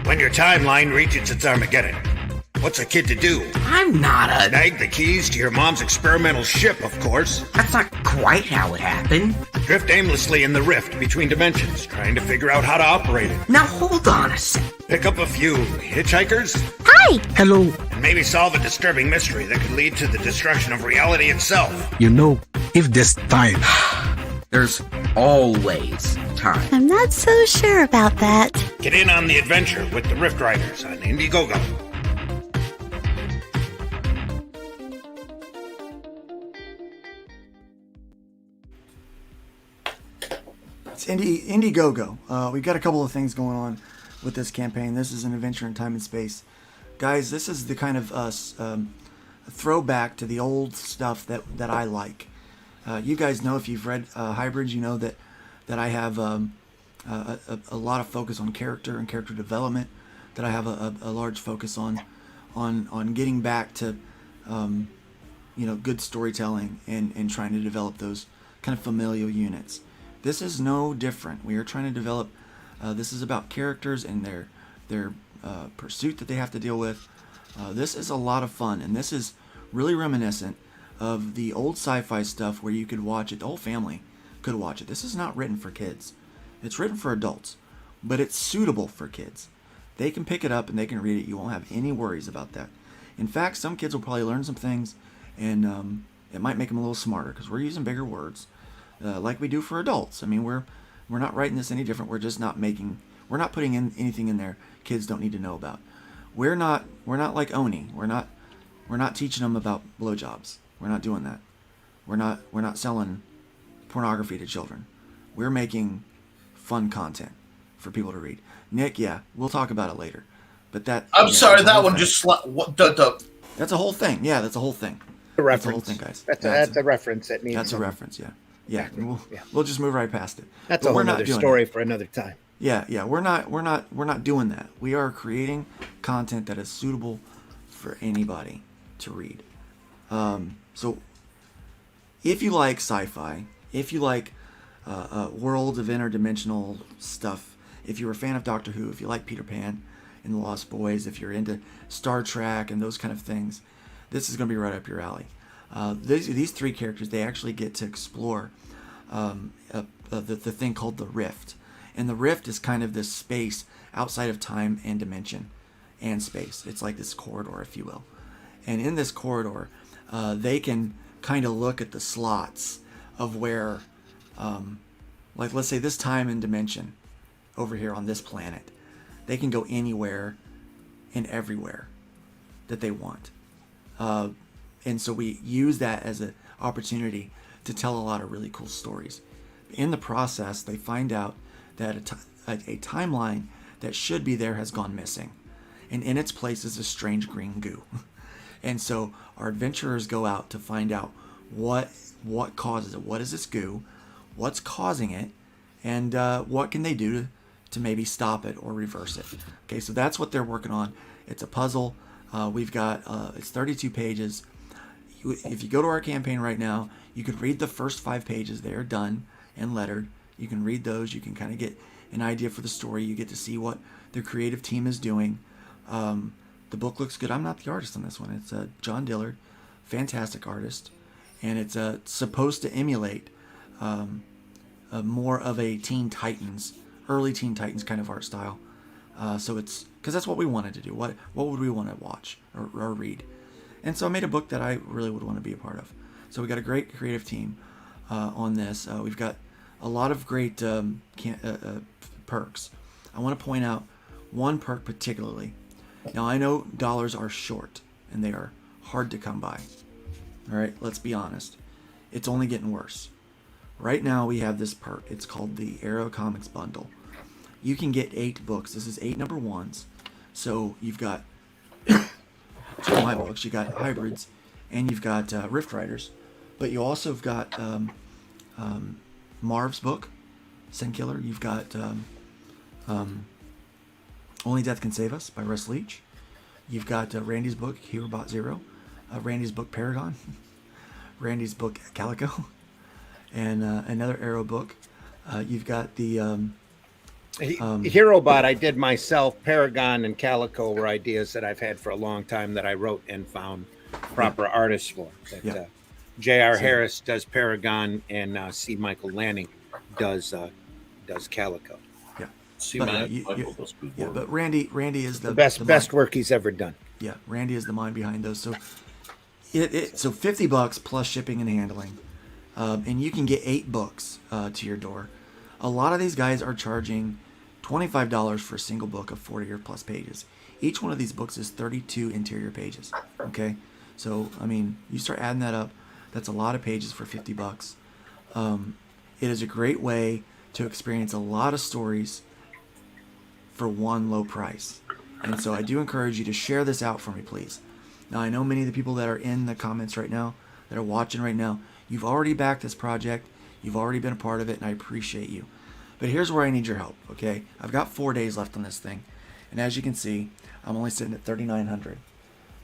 When your timeline reaches its Armageddon, what's a kid to do? I'm not a... Snag the keys to your mom's experimental ship, of course. That's not quite how it happened. Drift aimlessly in the rift between dimensions, trying to figure out how to operate it. Now hold on a sec. Pick up a few hitchhikers. Hi! Hello. And maybe solve a disturbing mystery that could lead to the destruction of reality itself. If there's time. There's always time. I'm not so sure about that. Get in on the adventure with the Rift Riders on Indiegogo. It's Indiegogo. We've got a couple of things going on with this campaign. This is an adventure in time and space. Guys, this is the kind of throwback to the old stuff that I like. You guys know, if you've read Hybrids, you know that I have a lot of focus on character and character development, that I have a large focus on getting back to good storytelling and trying to develop those kind of familial units. This is no different. We are trying to develop. This is about characters and their pursuit that they have to deal with. This is a lot of fun, and this is really reminiscent of the old sci-fi stuff where you could watch it. The whole family could watch it. This is not written for kids. It's written for adults, but it's suitable for kids. They can pick it up and they can read it. You won't have any worries about that. In fact, some kids will probably learn some things, and it might make them a little smarter because we're using bigger words. Like we do for adults. I mean, we're not writing this any different. We're just not putting in anything in there kids don't need to know about. We're not like Oni. We're not teaching them about blowjobs. We're not doing that. We're not selling pornography to children. We're making fun content for people to read. Nick, yeah, we'll talk about it later. But I'm sorry, that one just That's a whole thing. Yeah, that's a whole thing. A reference. That's a whole thing, guys. That's a reference that needs. That's a reference. Yeah. Yeah, we'll just move right past it. That's a whole other story for another time. Yeah, we're not doing that. We are creating content that is suitable for anybody to read. So if you like sci-fi, if you like worlds of interdimensional stuff, if you're a fan of Doctor Who, if you like Peter Pan and the Lost Boys, if you're into Star Trek and those kind of things, this is going to be right up your alley. These three characters, they actually get to explore the thing called the Rift. And the Rift is kind of this space outside of time and dimension and space. It's like this corridor, if you will. And in this corridor, they can kind of look at the slots of where, like let's say this time and dimension over here on this planet, they can go anywhere and everywhere that they want. And so we use that as an opportunity to tell a lot of really cool stories. In the process, they find out that a timeline that should be there has gone missing. And in its place is a strange green goo. And so our adventurers go out to find out what causes it. What is this goo? What's causing it? And what can they do to maybe stop it or reverse it? Okay, so that's what they're working on. It's a puzzle. We've got, it's 32 pages. If you go to our campaign right now, you could read the first 5 pages. They are done and lettered. You can read those. You can kind of get an idea for the story. You get to see what their creative team is doing. The book looks good. I'm not the artist on this one. It's John Dillard, fantastic artist, and it's supposed to emulate more of a Teen Titans, early Teen Titans kind of art style. So it's because that's what we wanted to do. What would we want to watch or read? And so I made a book that I really would want to be a part of. So we got a great creative team on this. We've got a lot of great perks. I want to point out one perk particularly. Now I know dollars are short and they are hard to come by. All right, let's be honest. It's only getting worse. Right now we have this perk. It's called the Arrow Comics Bundle. You can get 8 books. This is 8 number 1s. So you've got two of my books. You got Hybrids, and you've got Rift Riders, but you also have got Marv's book, Sin Killer. You've got Only Death Can Save Us by Russ Leach. You've got Randy's book, Hero Bot Zero, Randy's book, Paragon, Randy's book, Calico, and another Arrow book. You've got the HeroBot I did myself. Paragon and Calico were ideas that I've had for a long time that I wrote and found proper artists for. J.R. Harris does Paragon, and C. Michael Lanning does Calico. Yeah. See, but, Michael does good work. but Randy is the best work he's ever done. Yeah, Randy is the mind behind those. So so $50 plus shipping and handling, and you can get 8 books to your door. A lot of these guys are charging $25 for a single book of 40 or plus pages. Each one of these books is 32 interior pages. Okay, so I mean, you start adding that up, that's a lot of pages for $50. It is a great way to experience a lot of stories for one low price. And so I do encourage you to share this out for me, please. Now, I know many of the people that are in the comments right now, that are watching right now, you've already backed this project. You've already been a part of it, and I appreciate you. But here's where I need your help, okay? I've got 4 days left on this thing. And as you can see, I'm only sitting at 3,900.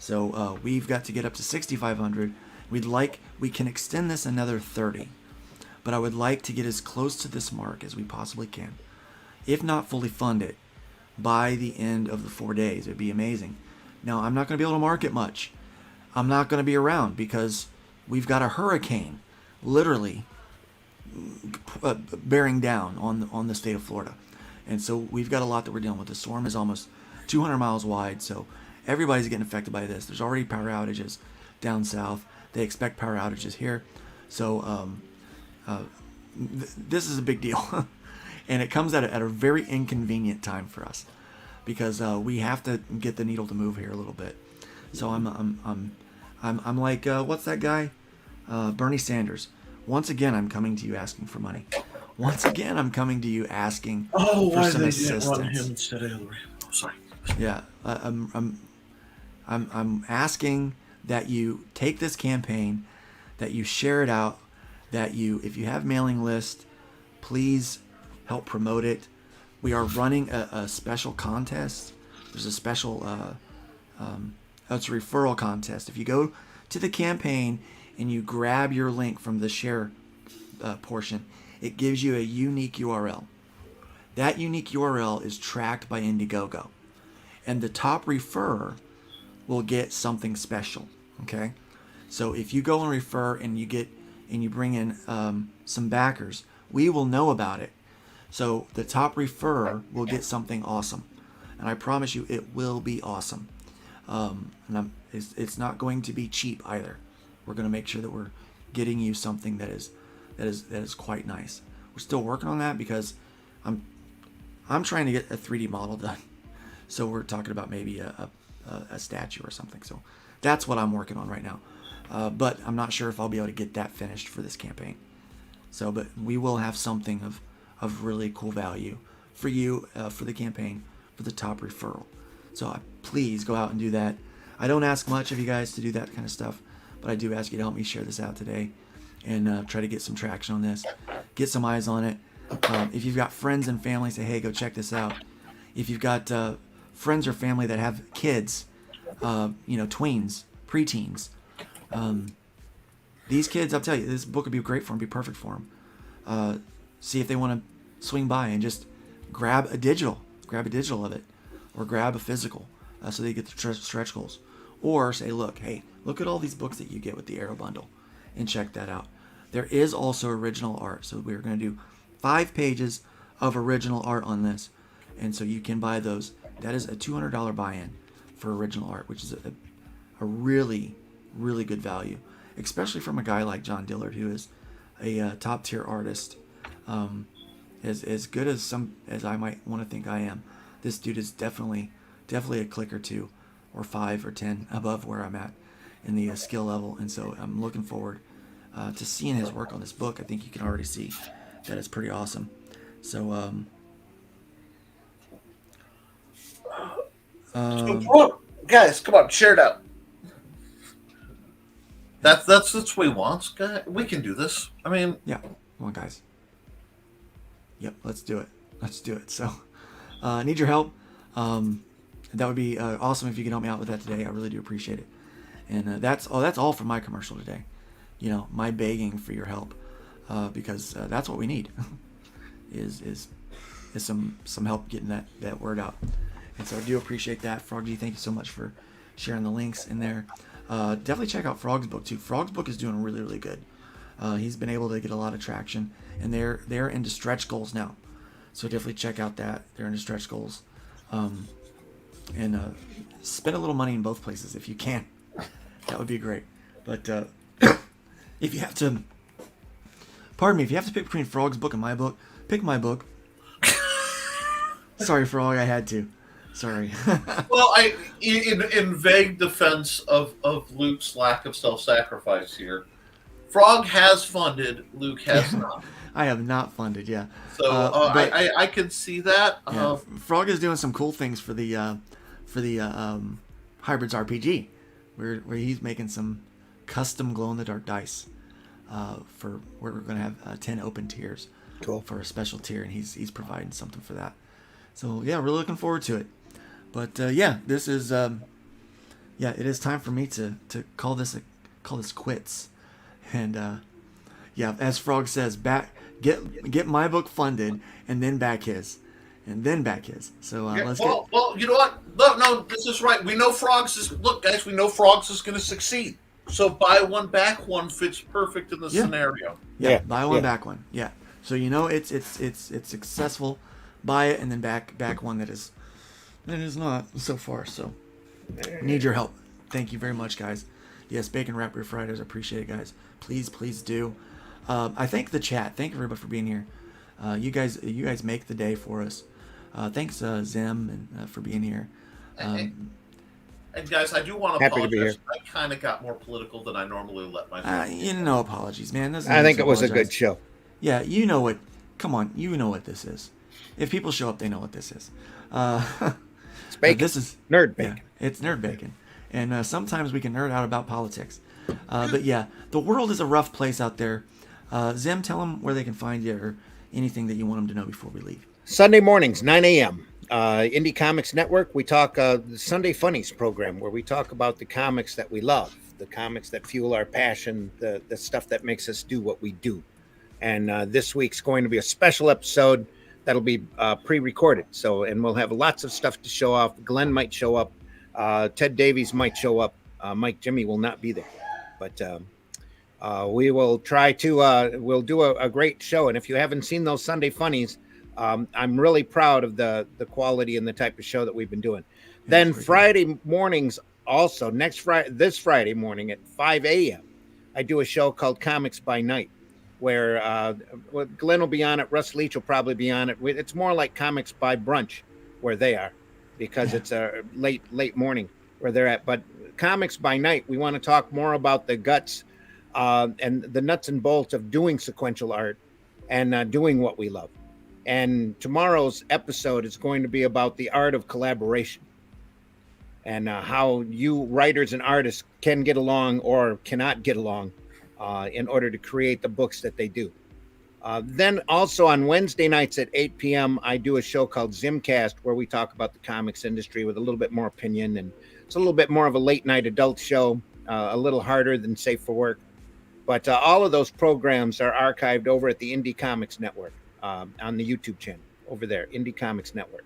So we've got to get up to 6,500. We can extend this another 30. But I would like to get as close to this mark as we possibly can. If not fully fund it by the end of the 4 days, it'd be amazing. Now, I'm not going to be able to market much. I'm not going to be around because we've got a hurricane literally bearing down on the state of Florida. And so we've got a lot that we're dealing with. The storm is almost 200 miles wide, so everybody's getting affected by this. There's already power outages down south. They expect power outages here. So this is a big deal. And it comes at a very inconvenient time for us because we have to get the needle to move here a little bit. So I'm like, what's that guy? Bernie Sanders. Once again, I'm coming to you asking for money. Once again, I'm coming to you asking for some assistance. Him instead of Hillary? Oh, sorry. Yeah, I'm asking that you take this campaign, that you share it out, that you, if you have mailing list, please help promote it. We are running a special contest. There's a special, it's a referral contest. If you go to the campaign and you grab your link from the share portion, it gives you a unique URL. That unique URL is tracked by Indiegogo. And the top referrer will get something special. Okay? So if you go and refer and you bring in some backers, we will know about it. So the top referrer will get something awesome. And I promise you it will be awesome. And it's not going to be cheap either. We're going to make sure that we're getting you something that is quite nice. We're still working on that because I'm trying to get a 3D model done. So we're talking about maybe a statue or something. So that's what I'm working on right now. But I'm not sure if I'll be able to get that finished for this campaign. So, but we will have something of really cool value for you, for the campaign, for the top referral. So please go out and do that. I don't ask much of you guys to do that kind of stuff, but I do ask you to help me share this out today and try to get some traction on this, get some eyes on it. If you've got friends and family, say, hey, go check this out. If you've got friends or family that have kids, tweens, preteens, these kids, I'll tell you, this book would be great for them, be perfect for them. See if they want to swing by and just grab a digital of it, or grab a physical, so they get the stretch goals. Or say, look at all these books that you get with the Arrow bundle, and check that out. There is also original art, so we're going to do 5 pages of original art on this, and so you can buy those. That is a $200 buy-in for original art, which is a really, really good value, especially from a guy like John Dillard, who is a top-tier artist, as good as I might want to think I am. This dude is definitely a click or 2 or 5 or 10 above where I'm at in the skill level, and so I'm looking forward to seeing his work on this book. I think you can already see that it's pretty awesome. So guys, come on, share it out. That's what we want, guys. We can do this. I mean, yeah, come on, guys. Yep, let's do it. So I need your help. That would be awesome if you can help me out with that today. I really do appreciate it. And that's all for my commercial today. My begging for your help, because that's what we need is some help getting that word out. And so I do appreciate that. Frog G, thank you so much for sharing the links in there. Definitely check out Frog's book too. Frog's book is doing really, really good. He's been able to get a lot of traction, and they're into stretch goals now. So definitely check out that. They're into stretch goals. And spend a little money in both places if you can. That would be great. But if you have to, if you have to pick between Frog's book and my book, pick my book. Sorry, Frog, I had to. Sorry. Well, in vague defense of Luke's lack of self-sacrifice here, Frog has funded, Luke has not. I have not funded. Yeah. So but- I can see that. Yeah, Frog is doing some cool things for the Hybrids RPG, where he's making some custom glow in the dark dice. We're going to have 10 open tiers. Cool. For a special tier, and he's providing something for that. So yeah, really looking forward to it. But yeah, this is it is time for me to call this quits. And yeah, as Frog says, get my book funded and then back his. So let's well, you know what? No, this is right. We know Frogs is guys. We know Frogs is going to succeed. So buy one back one fits perfect in the scenario. Yeah, buy one back one. Yeah. So you know it's successful. Buy it and then back one that is not so far. So need your help. Thank you very much, guys. Yes, Bacon Wrap Beer Fridays. I appreciate it, guys. Please do. I thank the chat. Thank everybody for being here. You guys make the day for us. Thanks, Zim, and for being here. And guys, I do want to Happy to be apologize. here. I kind of got more political than I normally let myself. No apologies, man. I think it was a good show. Yeah, you know what. Come on, you know what this is. If people show up, they know what this is. It's bacon. This is nerd bacon. Yeah, it's nerd bacon. And sometimes we can nerd out about politics. But yeah, the world is a rough place out there. Zim, tell them where they can find you or anything that you want them to know before we leave. Sunday mornings, 9 a.m. Indie Comics Network. We talk the Sunday Funnies program, where we talk about the comics that we love, the comics that fuel our passion, the stuff that makes us do what we do. And this week's going to be a special episode that'll be pre-recorded. And we'll have lots of stuff to show off. Glenn might show up. Ted Davies might show up. Mike Jimmy will not be there. But we will try to, we'll do a great show. And if you haven't seen those Sunday Funnies, I'm really proud of the quality and the type of show that we've been doing. Then Friday mornings, also this Friday morning at 5 a.m., I do a show called Comics by Night, where Glenn will be on it. Russ Leach will probably be on it. It's more like Comics by Brunch, where they are, because it's a late morning where they're at. But Comics by Night, we want to talk more about the guts and the nuts and bolts of doing sequential art and doing what we love. And tomorrow's episode is going to be about the art of collaboration and how you writers and artists can get along or cannot get along in order to create the books that they do. Then also on Wednesday nights at 8 p.m., I do a show called Zimcast, where we talk about the comics industry with a little bit more opinion. And it's a little bit more of a late night adult show, a little harder than Safe for Work. But all of those programs are archived over at the Indie Comics Network on the YouTube channel over there, Indie Comics Network.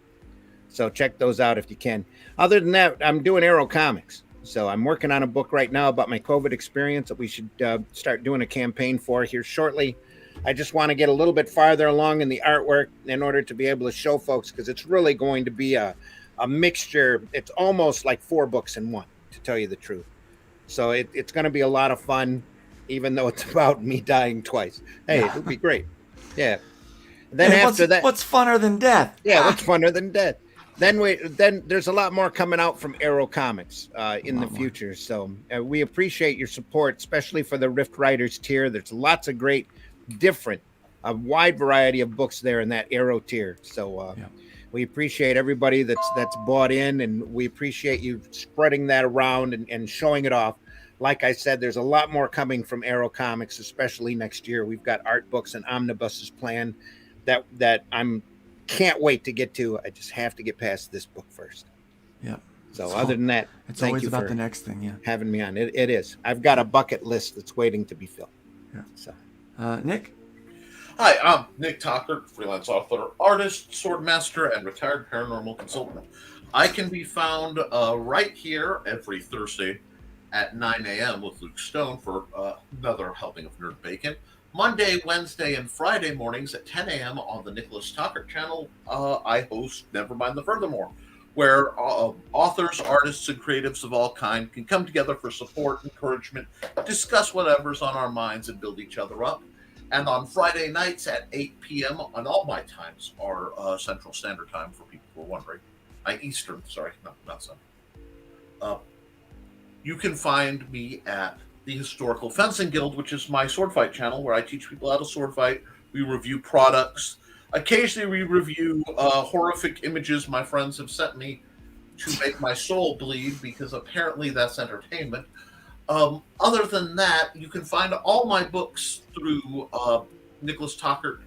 So check those out if you can. Other than that, I'm doing Arrow Comics. So I'm working on a book right now about my COVID experience that we should start doing a campaign for here shortly. I just want to get a little bit farther along in the artwork in order to be able to show folks, because it's really going to be a mixture. It's almost like 4 books in one, to tell you the truth. So it's going to be a lot of fun, even though it's about me dying twice. Hey, it'll be great. Yeah. Then after that, what's funner than death? Yeah, what's funner than death? Then there's a lot more coming out from Arrow Comics in the future. So we appreciate your support, especially for the Rift Writers tier. There's lots of great, different, a wide variety of books there in that Arrow tier. So we appreciate everybody that's bought in, and we appreciate you spreading that around and showing it off. Like I said, there's a lot more coming from Arrow Comics, especially next year. We've got art books and omnibuses planned that I'm can't wait to get to. I just have to get past this book first. Yeah. So other than that, it's thank always you about for the next thing. Yeah. having me on. It is. I've got a bucket list that's waiting to be filled. Yeah. So, Nick. Hi, I'm Nick Tockert, freelance author, artist, swordmaster, and retired paranormal consultant. I can be found right here every Thursday at 9 a.m. with Luke Stone for another helping of Nerd Bacon. Monday, Wednesday, and Friday mornings at 10 a.m. on the Nicholas Tockert channel, I host Nevermind the Furthermore, where authors, artists, and creatives of all kind can come together for support, encouragement, discuss whatever's on our minds, and build each other up. And on Friday nights at 8 p.m. on all my times are Central Standard Time, for people who are wondering. Eastern, sorry, not Central. You can find me at the Historical Fencing Guild, which is my sword fight channel, where I teach people how to sword fight We review products. Occasionally, we review horrific images my friends have sent me to make my soul bleed, because apparently that's entertainment. Other than that, you can find all my books through Nicholas Tockert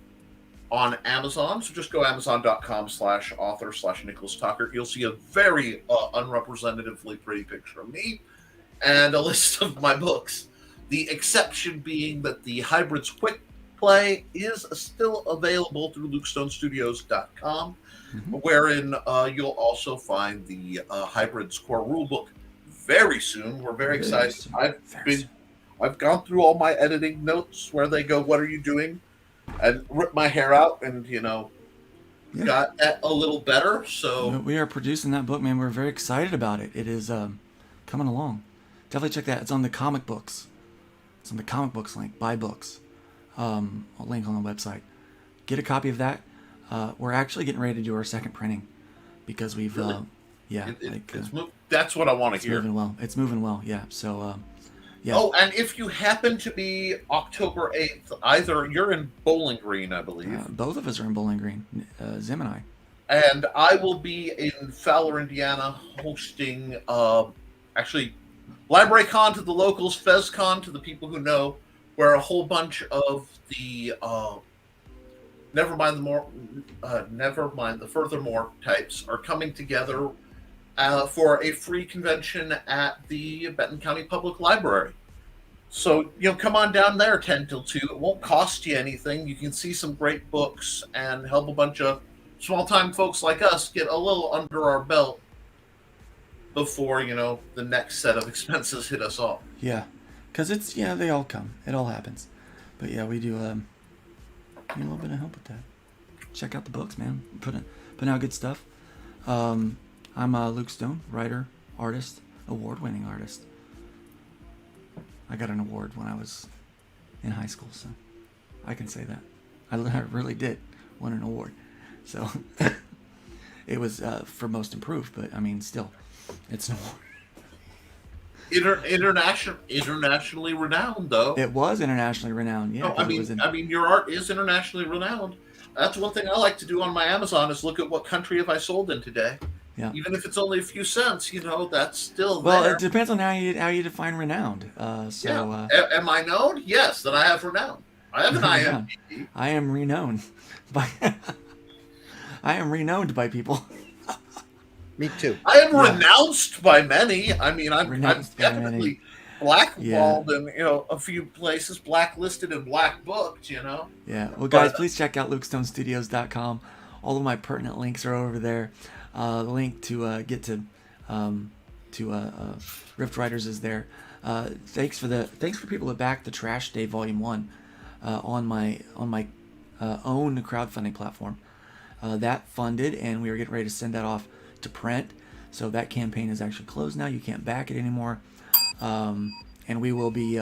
on Amazon. So just go amazon.com/author/Nicholas Tockert. You'll see a very unrepresentatively pretty picture of me and a list of my books. The exception being that the Hybrids Quick Play is still available through LukeStoneStudios.com, wherein you'll also find the Hybrids Core Rulebook very soon. We're very excited. I've gone through all my editing notes where they go, "What are you doing?" and ripped my hair out, and got that a little better. So we are producing that book, man. We're very excited about it. It is coming along. Definitely check that. It's on the comic books. It's on the comic books link. Buy books. I'll link on the website. Get a copy of that. We're actually getting ready to do our second printing because we've that's what I want to it's hear. moving well. It's moving well. Yeah. So yeah. Oh, and if you happen to be October 8th, either you're in Bowling Green, I believe. Both of us are in Bowling Green, Zim and I. And I will be in Fowler, Indiana, hosting actually LibraryCon to the locals, FezCon to the people who know, where a whole bunch of the the Furthermore types are coming together for a free convention at the Benton County Public Library. So, come on down there 10 till 2. It won't cost you anything. You can see some great books and help a bunch of small-time folks like us get a little under our belt before, the next set of expenses hit us all. Yeah. Because they all come. It all happens. But yeah, we do a little bit of help with that. Check out the books, man. Putting out good stuff. I'm Luke Stone, writer, artist, award-winning artist. I got an award when I was in high school, so I can say that. I really did win an award. So it was for most improved, but I mean, still, it's an award. Internationally renowned, though. It was internationally renowned, yeah. No, I mean, your art is internationally renowned. That's one thing I like to do on my Amazon is look at what country have I sold in today. Yeah. Even if it's only a few cents, that's still well. there. It depends on how you define renowned. Am I known? Yes, then I have renowned. I have an IMDb. I am renowned by. I am renowned by people. Me too. I am renounced by many. I mean, I'm definitely blackballed in a few places, blacklisted and black booked. Yeah. Well, guys, please check out LukeStoneStudios.com. All of my pertinent links are over there. The link to get to Rift Riders is there. Thanks for people that backed the Trash Day Volume 1 on my own crowdfunding platform. That funded, and we were getting ready to send that off to print. So that campaign is actually closed now. You can't back it anymore. And we will be,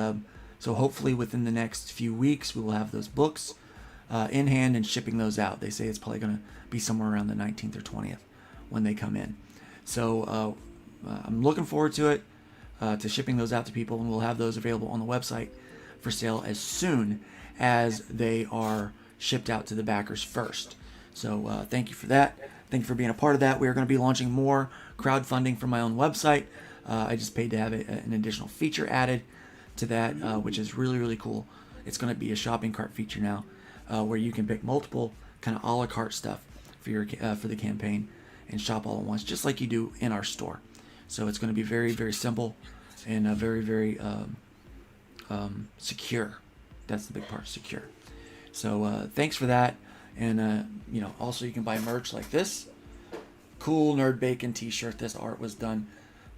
so hopefully within the next few weeks, we will have those books in hand and shipping those out. They say it's probably going to be somewhere around the 19th or 20th when they come in. So I'm looking forward to it, to shipping those out to people, and we'll have those available on the website for sale as soon as they are shipped out to the backers first. So thank you for that. Thank you for being a part of that. We are going to be launching more crowdfunding from my own website. I just paid to have an additional feature added to that, which is really, really cool. It's going to be a shopping cart feature now, where you can pick multiple kind of a la carte stuff for the campaign and shop all at once, just like you do in our store. So it's going to be very, very simple and very, very secure. That's the big part, secure. So thanks for that. And also you can buy merch like this cool Nerd Bacon t-shirt. This art was done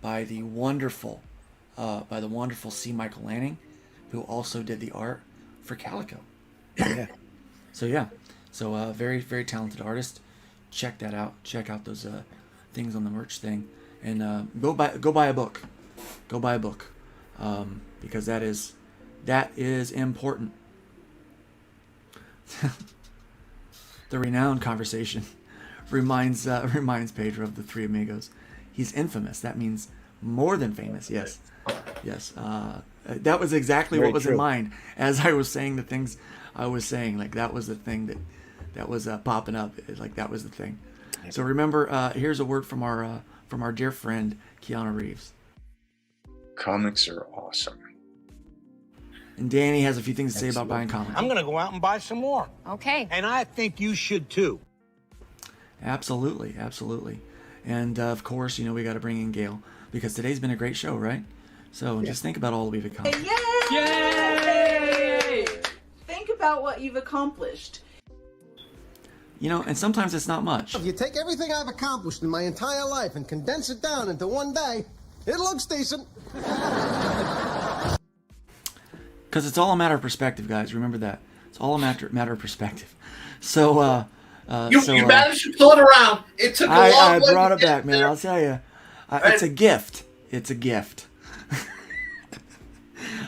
by the wonderful C. Michael Lanning, who also did the art for Calico. Yeah. So very, very talented artist. Check that out. Check out those things on the merch thing, and go buy a book. Go buy a book, because that is important. The renowned conversation reminds Pedro of the Three Amigos. He's infamous. That means more than famous. Yes. That was exactly Very what was true. in mind as I was saying the things I was saying, like, that was the thing that was popping up. Like, that was the thing. So remember, here's a word from our dear friend Keanu Reeves. Comics are awesome. And Danny has a few things to say about buying comics. I'm gonna go out and buy some more. Okay. And I think you should too. Absolutely, absolutely. And of course, you know, we got to bring in Gail because today's been a great show, right? So just think about all we've accomplished. Yay! Think about what you've accomplished. You know, and sometimes it's not much. If you take everything I've accomplished in my entire life and condense it down into one day, it looks decent. Because it's all a matter of perspective, guys. Remember that. It's all a matter of perspective. So, you managed to pull it around. It took a long I way brought to it get back, man. there. I'll tell you. It's a gift. It's a gift.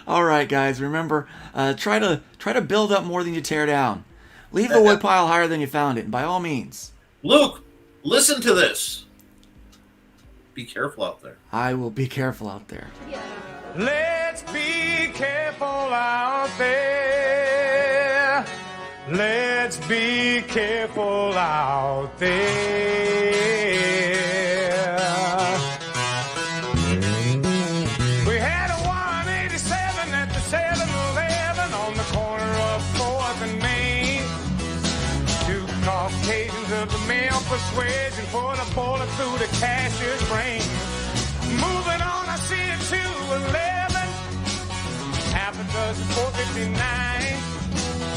All right, guys. Remember, try to build up more than you tear down. Leave the wood pile higher than you found it, by all means. Luke, listen to this. Be careful out there. I will be careful out there. Let's be careful out there. Let's be careful out there. We had a 187 at the 7-Eleven on the corner of 4th and Main. Two Caucasians of the male persuasion put a bullet through the cashier's brain. Moving on, I see it 211, half a dozen 459,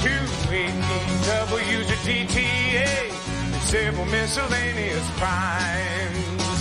218 W's a DTA, and several miscellaneous crimes.